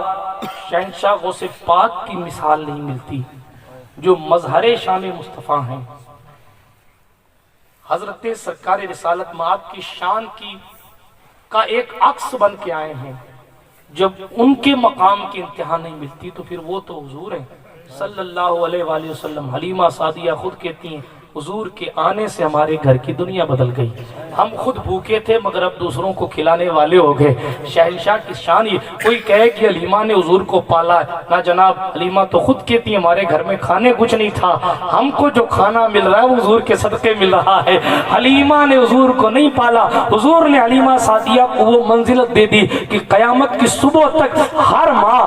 شہنشاہ غوث پاک کی مثال نہیں ملتی جو مظہر شان مصطفیٰ ہیں۔ حضرت سرکار رسالت مآب کی شان کا ایک عکس بن کے آئے ہیں۔ جب ان کے مقام کی انتہا نہیں ملتی تو پھر وہ تو حضور ہیں صلی اللہ علیہ وآلہ وسلم۔ حلیمہ سعدیہ خود کہتی ہیں حضور کے آنے سے ہمارے گھر کی دنیا بدل گئی، ہم خود بھوکے تھے مگر اب دوسروں کو کھلانے والے ہو گئے۔ شہنشاہ کی شان یہ، کوئی کہے کہ حلیمہ نے حضور کو پالا ہے، نہ جناب، حلیمہ تو خود کہتی ہیں ہمارے گھر میں کھانے کچھ نہیں تھا، ہم کو جو کھانا مل رہا ہے وہ حضور کے صدقے مل رہا ہے۔ حلیمہ نے حضور کو نہیں پالا، حضور نے حلیمہ سعدیہ کو وہ منزلت دے دی کہ قیامت کی صبح تک ہر ماں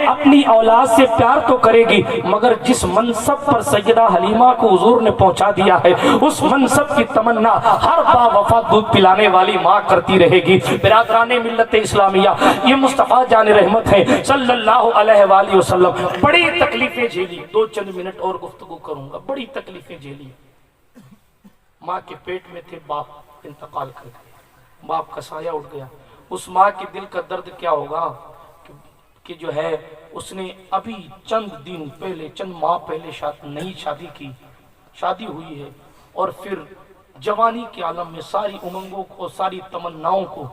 اپنی اولاد سے پیار تو کرے گی مگر جس منصب پر سیدہ حلیمہ کو حضور نے پہنچا دیا ہے اس منصب کی تمنا ہر با وفا دودھ پلانے والی ماں کرتی رہے گی۔ برادران ملت اسلامیہ، یہ مصطفیٰ جان رحمت ہے صلی اللہ علیہ وآلہ وسلم، بڑی تکلیفیں جھیلی، دو چند منٹ اور گفتگو کروں گا، بڑی تکلیفیں جھیلی۔ ماں کے پیٹ میں تھے، باپ انتقال کر گیا، باپ کا سایہ اٹھ گیا، اس ماں کے دل کا درد کیا ہوگا کہ جو ہے اس نے ابھی چند دن پہلے، چند ماہ پہلے نئی شادی کی، شادی ہوئی ہے، اور پھر جوانی کے عالم میں ساری امنگوں کو، ساری تمناؤں کو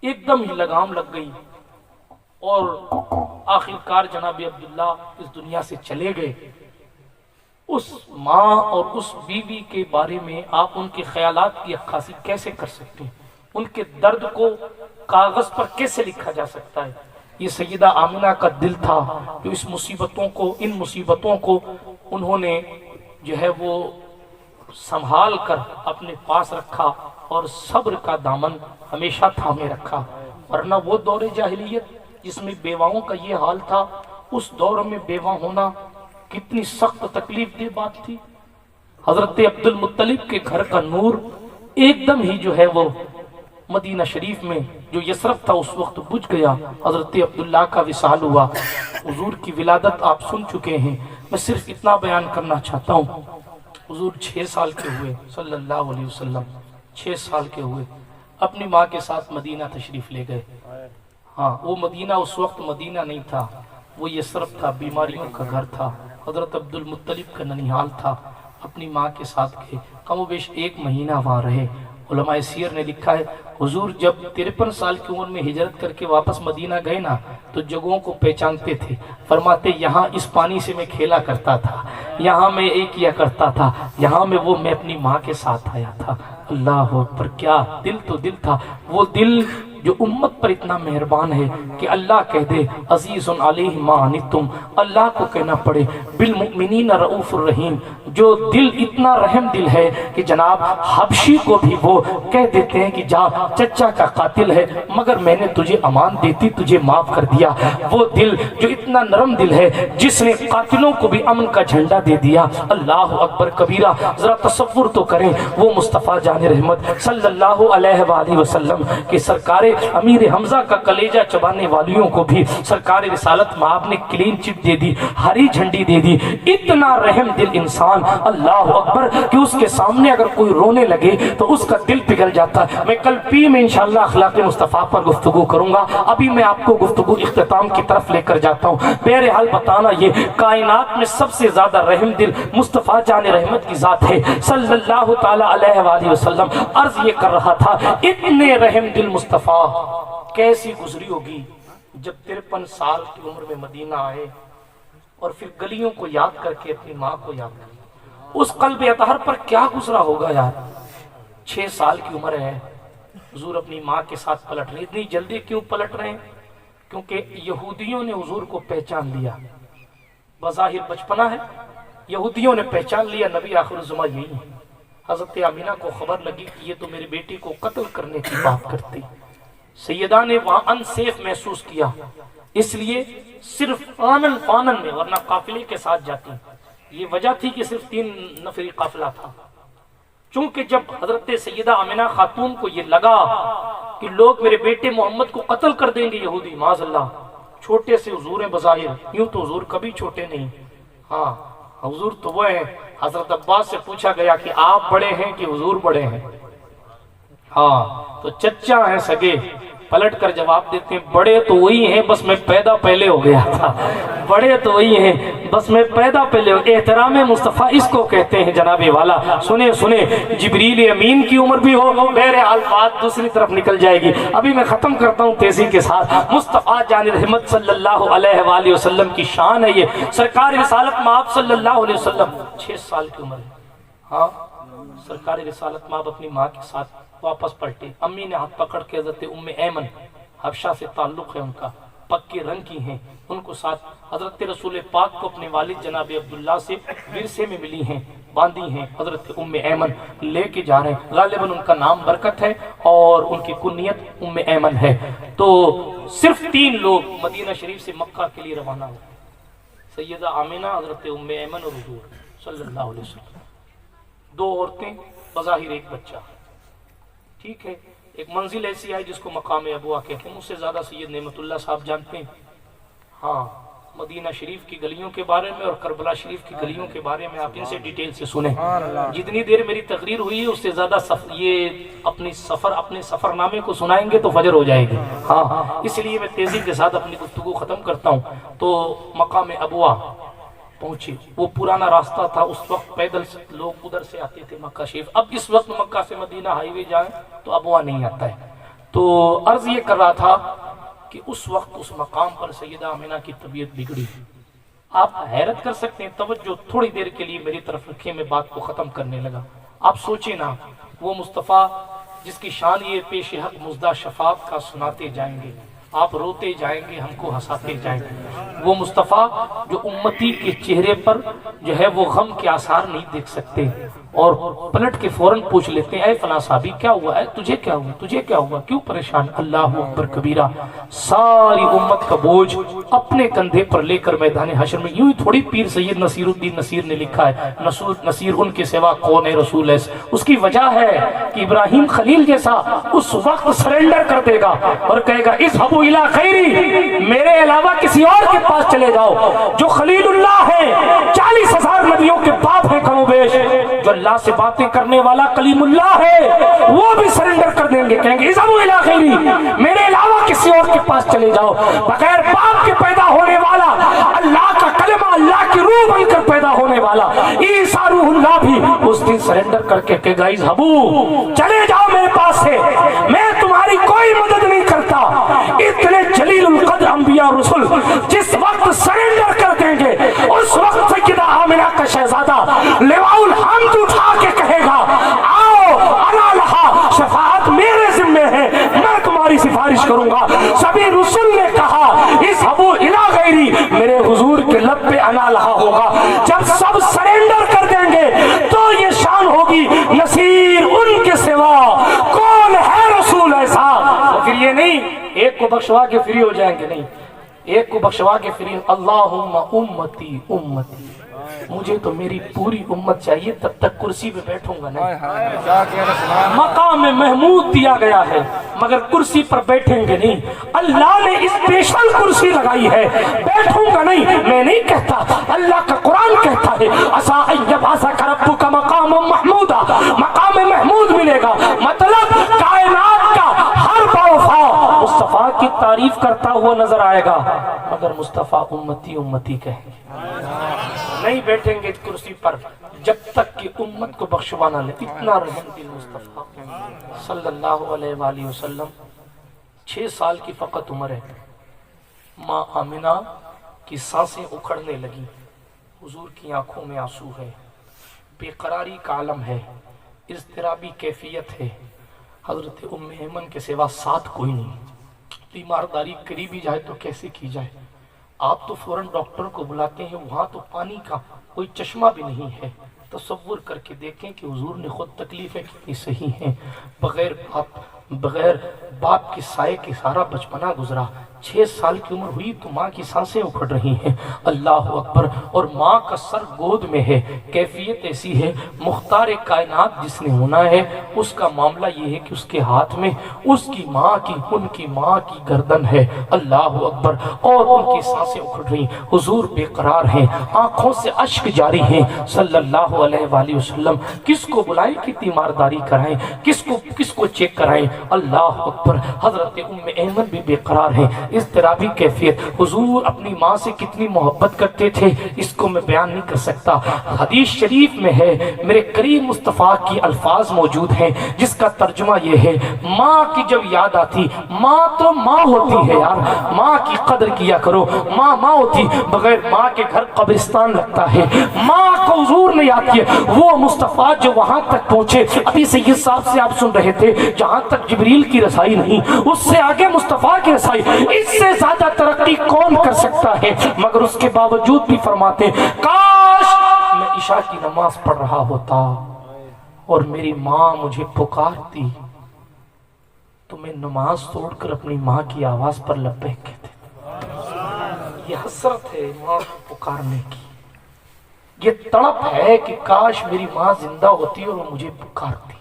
ایک دم ہی لگام لگ گئی، اور آخرکار جناب عبداللہ اس دنیا سے چلے گئے۔ اس ماں اور اس بیوی کے بارے میں آپ ان کے خیالات کی عکاسی کیسے کر سکتے ہیں؟ ان کے درد کو کاغذ پر کیسے لکھا جا سکتا ہے؟ یہ سیدہ آمنہ کا دل تھا جو ان مصیبتوں کو انہوں نے جو ہے وہ سنبھال کر اپنے پاس رکھا اور صبر کا دامن ہمیشہ تھامے رکھا، ورنہ وہ دور جاہلیت جس میں بیواؤں کا یہ حال تھا، اس دور میں بیوہ ہونا کتنی سخت تکلیف دہ بات تھی۔ حضرت عبد المطلب کے گھر کا نور ایک دم ہی جو ہے وہ مدینہ شریف میں جو یثرب تھا اس وقت بجھ گیا۔ حضرت عبداللہ کا وصال ہوا، حضور کی ولادت آپ سن چکے ہیں، میں صرف اتنا بیان کرنا چاہتا ہوں۔ حضور 6 سال کے ہوئے صلی اللہ علیہ وسلم، 6 سال کے ہوئے، اپنی ماں کے ساتھ مدینہ تشریف لے گئے۔ ہاں وہ مدینہ اس وقت مدینہ نہیں تھا، وہ یثرب تھا، بیماریوں کا گھر تھا، حضرت عبد المطلب کا ننیحال تھا، اپنی ماں کے ساتھ گئے، کم و بیش 1 مہینہ وہاں رہے۔ علماء سیر نے لکھا ہے حضور جب 53 سال کی عمر میں ہجرت کر کے واپس مدینہ گئے نا تو جگہوں کو پہچانتے تھے، فرماتے یہاں اس پانی سے میں کھیلا کرتا تھا، یہاں میں ایک کیا کرتا تھا، یہاں میں اپنی ماں کے ساتھ آیا تھا۔ اللہ اکبر، کیا دل تو دل تھا، وہ دل جو امت پر اتنا مہربان ہے کہ اللہ کہہ دے عزیز علیہ ما عنتم، اللہ کو کہنا پڑے بالمؤمنین رؤوف الرحیم، جو دل اتنا رحم دل ہے کہ جناب حبشی کو بھی وہ کہہ دیتے ہیں کہ جا چچا کا قاتل ہے مگر میں نے تجھے امان دیتی تجھے معاف کر دیا۔ وہ دل جو اتنا نرم دل ہے جس نے قاتلوں کو بھی امن کا جھنڈا دے دیا۔ اللہ اکبر کبیرہ، ذرا تصور تو کریں وہ مصطفیٰ جان رحمت صلی اللہ علیہ وآلہ وسلم کہ سرکار امیر حمزہ کا کلیجہ چبانے والیوں کو بھی سرکار رسالت مآب نے کلین چٹ دے دی، ہری جھنڈی دے دی۔ اتنا رحم دل انسان، اللہ اکبر، کہ اس کے سامنے اگر کوئی رونے لگے تو اس کا دل پگھل جاتا ہے۔ میں کل پی میں انشاءاللہ اخلاق مصطفیٰ پر گفتگو کروں گا، ابھی میں آپ کو گفتگو اختتام کی طرف لے کر جاتا ہوں۔ بہرحال بتانا یہ کائنات میں سب سے زیادہ رحم دل مصطفیٰ جان رحمت کی ذات ہے صلی اللہ تعالی علیہ وآلہ وسلم۔ عرض یہ کر رہا تھا اتنے رحم دل مصطفیٰ کیسی گزری ہوگی جب 53 سال کی عمر میں مدینہ آئے اور پھر گلیوں کو یاد کر کے اپنی ماں کو یاد کر، اس قلب اطہر پر کیا گزرا ہوگا یار۔ 6 سال کی عمر ہے، حضور اپنی ماں کے ساتھ پلٹ رہے۔ اتنی جلدی کیوں پلٹ رہے ہیں؟ کیونکہ یہودیوں نے حضور کو پہچان لیا۔ بظاہر بچپنا ہے، یہودیوں نے پہچان لیا نبی آخر الزماں یہی ہے۔ حضرت آمینہ کو خبر لگی کہ یہ تو میری بیٹی کو قتل کرنے کی بات کرتی۔ سیدہ نے وہاں انسیف محسوس کیا، اس لیے صرف آنن فانن میں، ورنہ قافلے کے ساتھ جاتی۔ یہ وجہ تھی کہ صرف 3 نفری قافلہ تھا۔ چونکہ جب حضرت سیدہ آمینہ خاتون کو یہ لگا کہ لوگ میرے بیٹے محمد کو قتل کر دیں گے یہودی، معاذ اللہ، چھوٹے سے حضور ہیں بظاہر، یوں تو حضور کبھی چھوٹے نہیں، ہاں حضور تو وہ ہیں۔ حضرت عباس سے پوچھا گیا کہ آپ بڑے ہیں کہ حضور بڑے ہیں؟ ہاں تو چچا ہیں سگے، پلٹ کر جواب دیتے ہیں بڑے تو وہی ہیں بس میں پیدا پہلے ہو گیا تھا، بڑے تو وہی ہیں بس میں پیدا پہلے ہو۔ احترام مصطفیٰ اس کو کہتے ہیں جناب والا۔ سنیں جبریل امین کی عمر بھی ہو، بہرحال بات دوسری طرف نکل جائے گی۔ ابھی میں ختم کرتا ہوں تیزی کے ساتھ۔ مصطفیٰ جان رحمت صلی اللہ علیہ وآلہ وسلم کی شان ہے یہ۔ سرکار رسالت مآب صلی اللہ علیہ وسلم 6 سال کی عمر ہے، ہاں سرکار رسالت مآب اپنی ماں کے ساتھ واپس پلٹے۔ امی نے ہاتھ پکڑ کے حضرت ام ایمن، حبشہ سے تعلق ہے ان کا، پکے رنگ کی ہیں، ان کو ساتھ حضرت رسول پاک کو اپنے والد جناب عبداللہ سے ورثے میں ملی ہیں، باندھی ہیں۔ حضرت ام ایمن لے کے جا رہے ہیں، غالباً ان کا نام برکت ہے اور ان کی کنیت ام ایمن ہے۔ تو صرف 3 لوگ مدینہ شریف سے مکہ کے لیے روانہ ہوئے، سیدہ آمینہ، حضرت ام ایمن اور حضور صلی اللہ علیہ وسلم۔ 2 عورتیں، بظاہر ایک بچہ، ٹھیک ہے۔ ایک منزل ایسی آئی جس کو مقام ابوا کہتے ہیں، مجھ سے زیادہ سید نعمت اللہ صاحب جانتے ہیں۔ ہاں مدینہ شریف کی گلیوں کے بارے میں اور کربلا شریف کی گلیوں کے بارے میں آپ ان سے ڈیٹیل سے سنیں۔ جتنی دیر میری تقریر ہوئی ہے اس سے زیادہ یہ اپنے سفر نامے کو سنائیں گے تو فجر ہو جائے گی، ہاں اس لیے میں تیزی کے ساتھ اپنی گفتگو ختم کرتا ہوں۔ تو مقام ابوا پہنچے، وہ پرانا راستہ تھا، اس وقت پیدل لوگ ادھر سے آتے تھے مکہ شریف۔ اب اس وقت مکہ سے مدینہ ہائی وے جائیں تو ابوا نہیں آتا ہے۔ تو عرض یہ کر رہا تھا کہ اس وقت اس مقام پر سیدہ آمینہ کی طبیعت بگڑی۔ آپ حیرت کر سکتے ہیں، توجہ تھوڑی دیر کے لیے میری طرف رکھیں، میں بات کو ختم کرنے لگا۔ آپ سوچیں نا، وہ مصطفیٰ جس کی شان یہ پیش حق مزدہ شفاعت کا سناتے جائیں گے، آپ روتے جائیں گے، ہم کو ہنساتے جائیں گے۔ وہ مصطفیٰ جو امتی کے چہرے پر جو ہے وہ غم کے آثار نہیں دیکھ سکتے اور پلٹ کے فوراً پوچھ لیتے ہیں اے فلاں صحابی کیا ہوا ہے، تجھے کیا ہوا، تجھے کیا ہوا، کیوں پریشان؟ اللہ اکبر کبیرہ، ساری امت کا بوجھ اپنے کندھے پر لے کر میدان حشر میں، یوں ہی تھوڑی پیر سید نصیر الدین نصیر نے لکھا ہے نصیر ان کے سوا کون ہے رسول ہے۔ اس کی وجہ ہے کہ ابراہیم خلیل جیسا اس وقت سرنڈر کر دے گا اور کہے گا اذهبوا الی غیری، میرے علاوہ کسی اور کے پاس چلے جاؤ، جو خلیل اللہ ہے، 40,000 نبیوں کے باپ ہیں کم و بیش، جو اللہ سے باتیں کرنے والا کلیم اللہ ہے وہ بھی سرنڈر کر دیں گے، کہیں گے اذهبوا الی غیری، میرے علاوہ کسی اور کے پاس چلے جاؤ۔ بغیر باپ کے پیدا ہونے والا، اللہ کا کلمہ، اللہ کی روح بن کر پیدا ہونے والا عیسیٰ روح اللہ بھی اس دن سرنڈر کر کے کہے گا اذهبوا، چلے جاؤ میرے پاس سے، میں تمہاری کوئی مدد نہیں کرتا۔ اتنے جلیل القدر انبیاء رسول جس وقت سرنڈر کر دیں گے، اس وقت سیدہ آمنہ کا شہزادہ لواء الحمد اٹھا کے کہے گا آؤ انا لہا، شفاعت میرے ذمہ ہے، میں تمہاری سفارش کروں گا۔ سبھی رسول نے کہا اذهبوا الی غیری، میرے حضور کے لب پہ انا لہا ہوگا۔ جب سب سرنڈر کر دیں گے تو یہ شان ہوگی نصیر ان کے سوا کون ہے رسول ایسا۔ پھر یہ نہیں ایک کو بخشوا کے فری ہو جائیں گے، نہیں، ایک کو بخشوا کے فری، اللہم امتی امتی، مجھے تو میری پوری امت چاہیے، تب تک کرسی پہ بیٹھوں گا نہیں۔ مقام محمود دیا گیا ہے مگر کرسی پر بیٹھیں گے نہیں۔ اللہ نے اسپیشل کرسی لگائی ہے، بیٹھوں گا نہیں، میں نہیں کہتا، اللہ کا قرآن کہتا ہے عسیٰ ان یبعثک ربک مقام محمودا، مقام محمود ملے گا، مطلب کائنات کا ہر باوفا مصطفیٰ کی تعریف کرتا ہوا نظر آئے گا، مگر مصطفیٰ امتی امتی کہیں گے، نہیں بیٹھیں گے کرسی پر جب تک کہ امت کو بخشوانا لے۔ اتنا رحم دل مصطفیٰ صلی اللہ علیہ وآلہ وسلم، 6 سال کی فقط عمر ہے، ماں آمنہ کی سانسیں اکھڑنے لگی، حضور کی آنکھوں میں آنسو ہے، بے قراری کا عالم ہے، اضطرابی کیفیت ہے۔ حضرت ام ایمن کے سوا ساتھ کوئی نہیں، بیمارداری کری بھی جائے تو کیسے کی جائے؟ آپ تو فوراً ڈاکٹر کو بلاتے ہیں، وہاں تو پانی کا کوئی چشمہ بھی نہیں ہے۔ تصور کر کے دیکھیں کہ حضور نے خود تکلیفیں کتنی صحیح ہیں، بغیر باپ کے سائے کے سارا بچپنا گزرا، 6 سال کی عمر ہوئی تو ماں کی سانسیں اکھڑ رہی ہیں، اللہ اکبر، اور ماں کا سر گود میں ہے۔ کیفیت ایسی ہے، مختار کائنات جس نے ہونا ہے اس کا معاملہ یہ ہے کہ اس کے ہاتھ میں اس کی ماں کی، ان کی ماں کی گردن ہے، اللہ اکبر، اور ان کی سانسیں اکھڑ رہی، حضور بے قرار ہیں، آنکھوں سے اشک جاری ہیں، صلی اللہ علیہ وآلہ وسلم۔ کس کو بلائیں کہ تیمارداری کرائیں، کس کو چیک کرائیں، اللہ اکبر۔ حضرت ام ایمن بھی بے قرار ہیں، اضطرابی کیفیت۔ حضور اپنی ماں سے کتنی محبت کرتے تھے اس کو میں بیان نہیں کر سکتا۔ حدیث شریف میں ہے، میرے کریم مصطفیٰ کی الفاظ موجود ہیں جس کا ترجمہ یہ ہے، ماں کی جب یاد آتی، ماں تو ماں ہوتی ہے یار، ماں کی قدر کیا کرو، ماں ماں ہوتی، بغیر ماں کے گھر قبرستان لگتا ہے۔ ماں کو حضور نے یاد کیا، وہ مصطفیٰ جو وہاں تک پہنچے، ابھی سید صاحب سے آپ سن رہے تھے، جہاں تک جبریل کی رسائی نہیں، اس سے آگے مصطفیٰ کی رسائی، اس سے زیادہ ترقی کون کر سکتا ہے؟ مگر اس کے باوجود بھی فرماتے ہیں کاش میں عشاء کی نماز پڑھ رہا ہوتا اور میری ماں مجھے پکارتی تو میں نماز توڑ کر اپنی ماں کی آواز پر لبیک کہتے۔ یہ حسرت ہے ماں کو پکارنے کی، یہ تڑپ ہے کہ کاش میری ماں زندہ ہوتی اور وہ مجھے پکارتی۔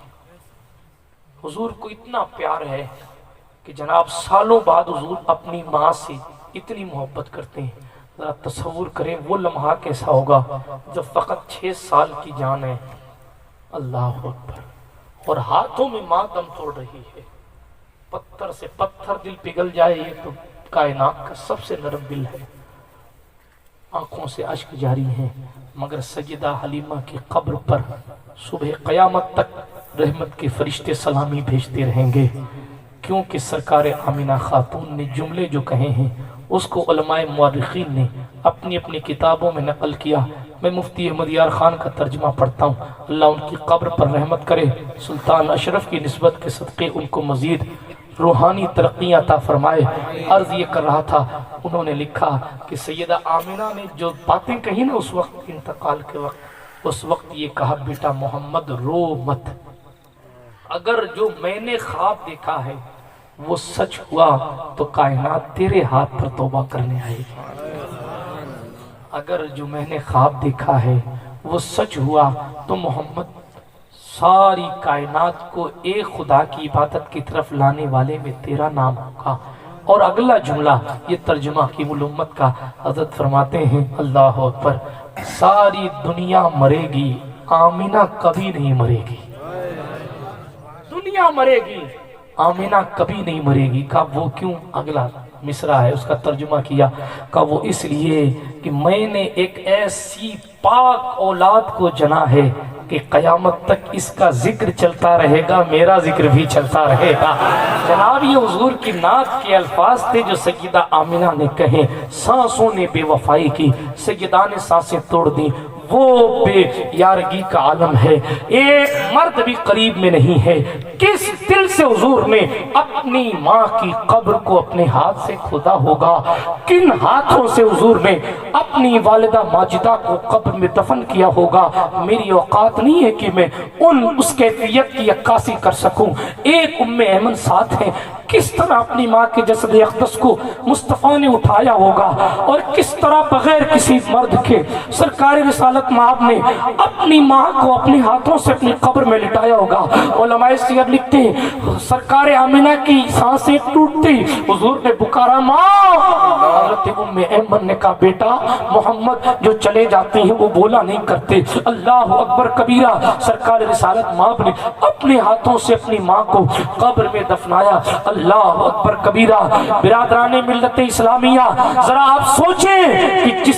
حضور کو اتنا پیار ہے کہ جناب سالوں بعد حضور اپنی ماں سے اتنی محبت کرتے ہیں۔ ذرا تصور کریں وہ لمحہ کیسا ہوگا جب فقط 6 سال کی جان ہے، اللہ اکبر، اور ہاتھوں میں ماں دم توڑ رہی ہے، پتھر سے پتھر دل پگھل جائے، یہ تو کائنات کا سب سے نرم دل ہے۔ آنکھوں سے اشک جاری ہیں، مگر سیدہ حلیمہ کی قبر پر صبح قیامت تک رحمت کے فرشتے سلامی بھیجتے رہیں گے، کیونکہ سرکار آمنہ خاتون نے جملے جو کہے ہیں اس کو علماء مورخین نے اپنی اپنی کتابوں میں نقل کیا۔ میں مفتی احمد یار خان کا ترجمہ پڑھتا ہوں، اللہ ان کی قبر پر رحمت کرے، سلطان اشرف کی نسبت کے صدقے ان کو مزید روحانی ترقی عطا فرمائے۔ عرض یہ کر رہا تھا، انہوں نے لکھا کہ سیدہ آمنہ نے جو باتیں کہی نا اس وقت انتقال کے وقت، اس وقت یہ کہا بیٹا محمد رو مت، اگر جو میں نے خواب دیکھا ہے وہ سچ ہوا تو کائنات تیرے ہاتھ پر توبہ کرنے آئے گی، اگر جو میں نے خواب دیکھا ہے وہ سچ ہوا تو محمد ساری کائنات کو ایک خدا کی عبادت کی طرف لانے والے میں تیرا نام ہوگا۔ اور اگلا جملہ یہ ترجمہ کی امت کا، حضرت فرماتے ہیں اللہ اکبر، ساری دنیا مرے گی آمینہ کبھی نہیں مرے گی، دنیا مرے گی، آمینہ کبھی نہیں مرے گی۔ کہا وہ کیوں؟ اگلا مصرع ہے، اس کا ترجمہ کیا، کہا وہ اس لیے کہ میں نے ایک ایسی پاک اولاد کو جنا ہے کہ قیامت تک اس کا ذکر چلتا رہے گا، میرا ذکر بھی چلتا رہے گا۔ جناب یہ حضور کی نعت کے الفاظ تھے جو سیدہ آمنہ نے کہے۔ سانسوں نے بے وفائی کی، سیدہ نے سانسیں توڑ دی، وہ بے یارگی کا عالم ہے، ایک مرد بھی قریب میں نہیں ہے۔ کس دل سے حضور نے اپنی ماں کی قبر کو اپنے ہاتھ سے کھودا ہوگا؟ کن ہاتھوں سے حضور نے اپنی والدہ ماجدہ کو قبر میں دفن کیا ہوگا؟ میری اوقات نہیں ہے کہ میں اس کیفیت کی عکاسی کر سکوں۔ ایک ام ایمن ساتھ ہیں، کس طرح اپنی ماں کے جسد اقدس کو مصطفیٰ نے اٹھایا ہوگا، اور کس طرح بغیر کسی مرد کے سرکار رسالت مآب نے اپنی ماں کو اپنے ہاتھوں سے اپنی قبر میں لٹایا ہوگا۔ علماء سیر لکھتے ہیں سرکار آمنہ کی سانسیں ٹوٹتی، حضور نے پکارا ماں، حضرت ام ایمن نے کہا بیٹا محمد جو چلے جاتے ہیں وہ بولا نہیں کرتے۔ اللہ اکبر کبیرہ، سرکار رسالت مآب نے اپنے ہاتھوں سے اپنی ماں کو قبر میں دفنایا۔ اللہ اکبر کبیرہ۔ برادران ملت اسلامیہ ذرا آپ سوچیں کہ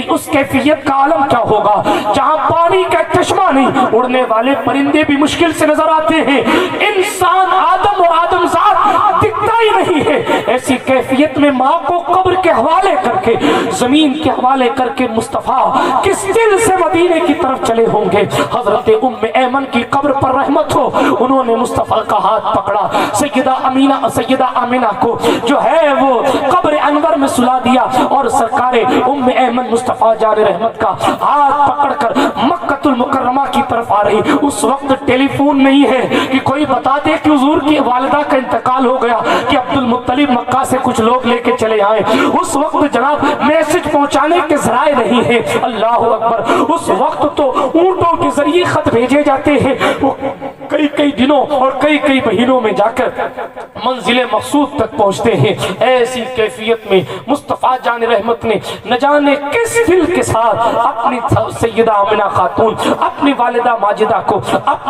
اس کیفیت کا عالم کیا ہوگا جہاں پانی کا چشمہ نہیں، اڑنے والے پرندے بھی مشکل سے نظر آتے ہیں، انسان آدم اور آدم ذات دکھتا ہی نہیں ہے۔ ایسی کیفیت میں ماں کو قبر کے حوالے کر کے، زمین کے حوالے کر کے مصطفیٰ کس دل سے مدینے کی طرف چلے ہوں گے؟ حضرت ام ایمن کی قبر پر رحمت ہو، انہوں نے مصطفیٰ کا ہاتھ پکڑا، سیدہ آمنہ کو جو ہے وہ قبر انور میں سلا دیا، اور سرکار ام ایمن مصطفیٰ جان رحمت کا ہاتھ پکڑ کر مکہ المکرمہ کی طرف آ رہی۔ اس وقت ٹیلی فون نہیں ہے کہ کوئی بتا دے کہ حضور کی والدہ کا انتقال ہو گیا، کہ عبد المطلب مکہ سے کچھ لوگ لے کے چلے آئے۔ اس وقت جناب میسج پہنچانے کے ذرائع نہیں ہے۔ اللہ اکبر، اس وقت تو اونٹوں کے ذریعے خط بھیجے جاتے ہیں، وہ کئی دنوں اور کئی مہینوں میں جا کر منزل مقصود تک پہنچتے ہیں۔ ایسی کیفیت میں مصطفیٰ جان رحمت نے نہ جانے کس دل کے ساتھ اپنی سیدہ آمنہ خاتون، اپنی والدہ ماجدہ کو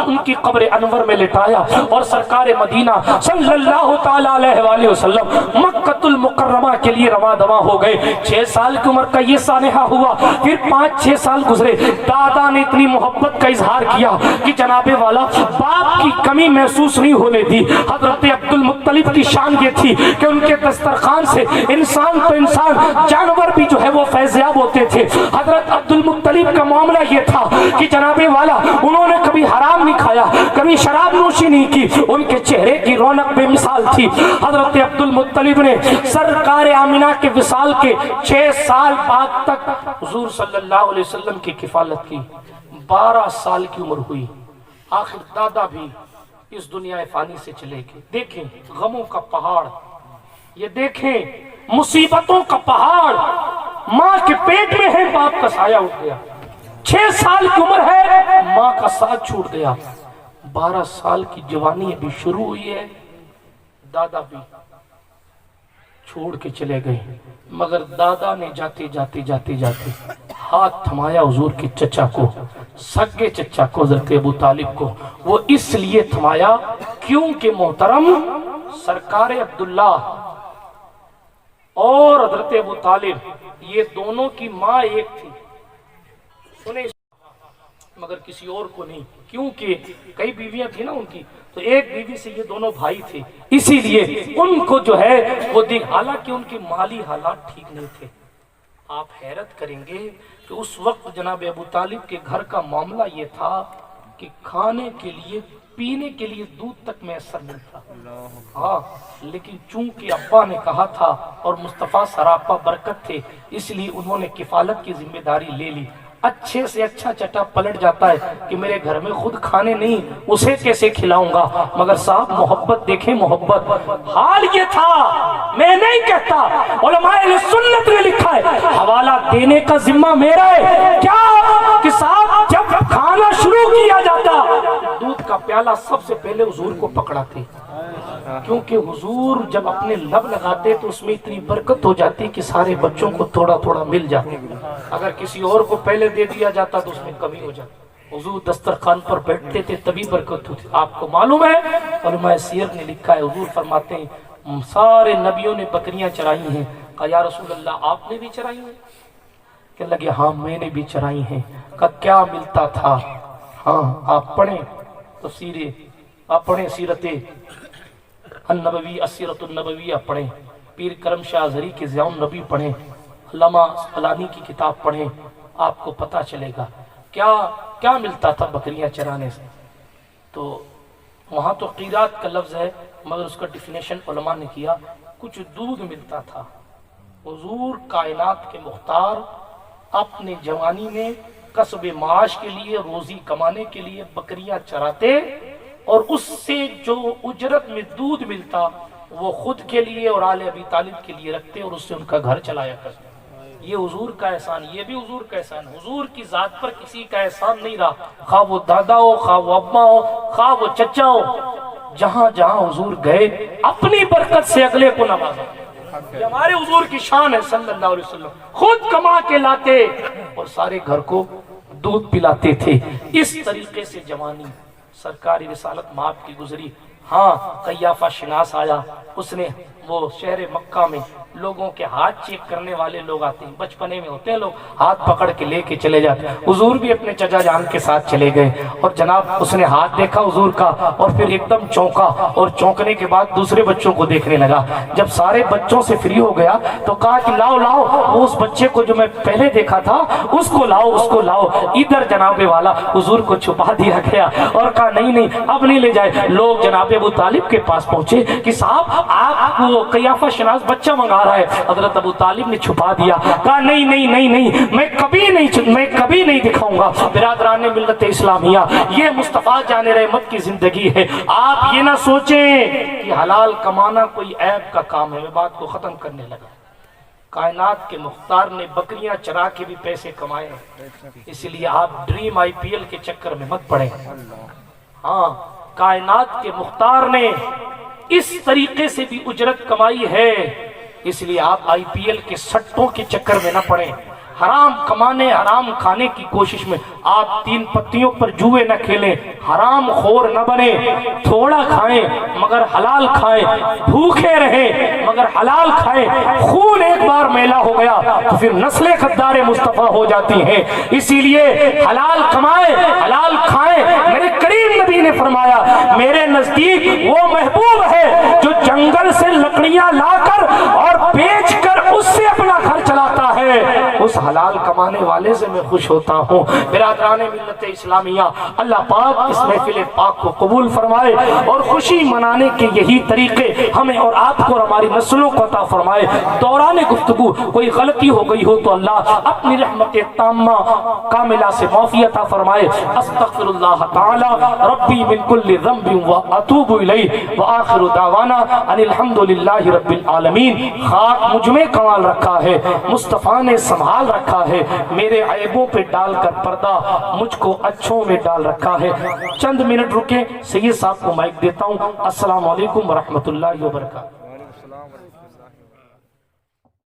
ان کی قبر انور میں لٹایا، اور سرکار مدینہ صلی اللہ تعالی علیہ وآلہ وسلم مکہ المکرمہ کے لیے رواں دواں ہو گئے۔ 6 سال کی عمر کا یہ سانحہ ہوا، پھر 5-6 سال گزرے، دادا نے اتنی محبت کا اظہار کیا کہ جناب والا باپ کی کمی محسوس نہیں ہونے دی۔ حضرت عبد المطلب کی شان یہ تھی کہ ان کے دسترخوان سے انسان تو انسان، جانور بھی جو ہے وہ فیضیاب ہوتے تھے۔ حضرت عبد المطلب کا معاملہ یہ تھا کہ جناب والا انہوں نے کبھی حرام نہیں کھایا، کبھی شراب نوشی نہیں کی، ان کے چہرے کی رونق بے مثال تھی۔ حضرت عبد المطلب نے سرکار آمنہ کے وصال کے 6 سال بعد تک حضور صلی اللہ علیہ وسلم کی کفالت کی۔ 12 سال کی عمر ہوئی، آخر دادا بھی اس دنیا فانی سے چلے گئے۔ دیکھیں غموں کا پہاڑ، یہ دیکھیں مصیبتوں کا پہاڑ، ماں کے پیٹ میں ہے، باپ کا سایہ اٹھ گیا۔ 6 سال کی عمر ہے، ماں کا ساتھ چھوٹ گیا۔ 12 سال کی جوانی ابھی شروع ہوئی ہے، دادا بھی چھوڑ کے چلے گئے، مگر دادا نے جاتے ہاتھ تھمایا حضور کے چچا کو، سگے چچا کو، حضرت ابو طالب کو۔ وہ اس لیے تھمایا کیونکہ محترم سرکار عبداللہ اور حضرت ابو طالب یہ دونوں کی ماں ایک تھی، انہیں مگر کسی اور کو نہیں، کیونکہ کئی بیویاں تھیں نا ان کی، تو ایک بیوی سے یہ دونوں بھائی تھے، اسی لیے ان کو جو ہے وہ حالانکہ ان کی مالی حالات ٹھیک نہیں تھے۔ آپ حیرت کریں گے کہ اس وقت جناب ابو طالب کے گھر کا معاملہ یہ تھا کہ کھانے کے لیے پینے کے لیے دودھ تک میسر نہیں تھا۔ ہاں، لیکن چونکہ ابا نے کہا تھا اور مصطفیٰ سراپا برکت تھے، اس لیے انہوں نے کفالت کی ذمہ داری لے لی۔ اچھے سے اچھا چٹا پلٹ جاتا ہے کہ میرے گھر میں خود کھانے نہیں، اسے کیسے کھلاؤں گا، مگر صاحب محبت دیکھیں، محبت حال یہ تھا۔ میں نہیں کہتا، علماء اہل سنت نے لکھا ہے حوالہ دینے کا ذمہ میرا ہے، کیا کہ صاحب جب کھانا شروع کیا جاتا دودھ کا پیالہ سب سے پہلے حضور کو پکڑاتے، کیونکہ حضور جب اپنے لب لگاتے تو اس میں اتنی برکت ہو جاتی کہ سارے بچوں کو تھوڑا تھوڑا مل جاتے، اگر کسی اور کو پہلے دے دیا جاتا تو اس میں کمی ہو جاتی۔ حضور دسترخوان پر بیٹھتے تھے تبھی برکت ہوتی. آپ کو معلوم ہے علماء سیر نے لکھا ہے حضور فرماتے ہیں سارے نبیوں نے بکریاں چرائی ہیں. کہا یا رسول اللہ آپ نے بھی چرائی ہیں؟ کہ لگے ہاں میں نے بھی چرائی ہیں. کہا کیا ملتا تھا؟ ہاں آپ پڑھیں تفسیر، آپ پڑھیں سیرت النبوی، السیرۃ النبویہ پڑھیں، پیر کرم شاہ زری کے ضیاء النبی پڑھیں، علامہ اسقلانی کی کتاب پڑھیں، آپ کو پتہ چلے گا کیا ملتا تھا بکریاں چرانے سے. تو وہاں تو قیرات کا لفظ ہے مگر اس کا ڈیفینیشن علماء نے کیا کچھ دودھ ملتا تھا. حضور کائنات کے مختار اپنے جوانی میں کسب معاش کے لیے، روزی کمانے کے لیے بکریاں چراتے اور اس سے جو اجرت میں دودھ ملتا وہ خود کے لیے اور آل ابی طالب کے لیے رکھتے اور اس سے ان کا گھر چلایا کرتے. یہ حضور کا احسان، یہ بھی حضور کا احسان. حضور کی ذات پر کسی کا احسان نہیں رہا، خواہ وہ دادا ہو، خواہ وہ ابا ہو، خواہ وہ چچا ہو. جہاں جہاں حضور گئے اپنی برکت سے اگلے کو نوازا. یہ ہمارے حضور کی شان ہے صلی اللہ علیہ وسلم. خود کما کے لاتے اور سارے گھر کو دودھ پلاتے تھے. اس طریقے سے جوانی سرکاری رسالت مآب کی گزری. ہاں قیافہ شناس آیا، اس نے وہ شہر مکہ میں لوگوں کے ہاتھ چیک کرنے والے لوگ آتے ہیں، بچپنے میں ہوتے ہیں لوگ، ہاتھ پکڑ کے لے کے چلے جاتے ہیں. حضور بھی اپنے چچا جان کے ساتھ چلے گئے اور جناب اس نے ہاتھ دیکھا حضور کا اور پھر ایک دم چونکا اور چونکنے کے بعد دوسرے بچوں کو دیکھنے لگا. جب سارے بچوں سے فری ہو گیا تو کہا کہ لاؤ وہ اس بچے کو جو میں پہلے دیکھا تھا اس کو لاؤ. ادھر جناب والا حضور کو چھپا دیا گیا اور کہا نہیں اب نہیں لے جائے. لوگ جناب ابو طالب کے پاس پہنچے کہ صاحب آپ کو قیافہ شناس بچہ منگا رہا ہے. حضرت ابو طالب نے چھپا دیا، کہا نہیں میں کبھی نہیں دکھاؤں گا. برادران ملت اسلامیہ، یہ مصطفیٰ جان رحمت کی زندگی ہے. آپ یہ نہ سوچیں کہ حلال کمانا کوئی عیب کا کام ہے. میں بات کو ختم کرنے لگا. کائنات کے مختار نے بکریاں چرا کے بھی پیسے کمائے، اس لیے آپ ڈریم IPL کے چکر میں مت پڑیں. ہاں کائنات کے مختار نے اس طریقے سے بھی اجرت کمائی ہے، اس لیے آپ IPL کے سٹوں کے چکر میں نہ پڑیں. حرام کمانے حرام کھانے کی کوشش میں آپ 3 پتیوں پر جوئے نہ کھیلیں، حرام خور نہ بنے. تھوڑا کھائیں مگر حلال کھائیں، بھوکے رہیں مگر حلال کھائیں. خون ایک بار میلا ہو گیا تو پھر نسلیں غدار مصطفیٰ ہو جاتی ہیں. اسی لیے حلال کمائیں حلال کھائیں. میرے کریم نبی نے فرمایا میرے نزدیک وہ محبوب ہے جو جنگل سے لکڑیاں لا کر اور بیچ کر اس سے اپنا گھر چلاتا ہے. اس حلال کمانے والے سے میں خوش ہوتا ہوں. برادران ملت اسلامیہ، اللہ پاک اس محفل پاک کو قبول فرمائے اور خوشی منانے کے یہی طریقے ہمیں اور آپ کو اور ہماری نسلوں کو عطا فرمائے. دوران گفتگو کوئی غلطی ہو گئی ہو تو اللہ اپنی رحمت تامہ کاملہ سے معافی عطا فرمائے. استغفر اللہ تعالی ربی من کل ذنب واتوب الیہ وآخر دعوانا ان الحمد للہ رب العالمین. خاک مجھ میں کمال رکھا ہے، مصطفیٰ نے سنبھال رکھا ہے، میرے عیبوں پہ ڈال کر پردہ مجھ کو اچھوں میں ڈال رکھا ہے. چند منٹ رکے، سید صاحب کو مائک دیتا ہوں. السلام علیکم ورحمۃ اللہ وبرکاتہ.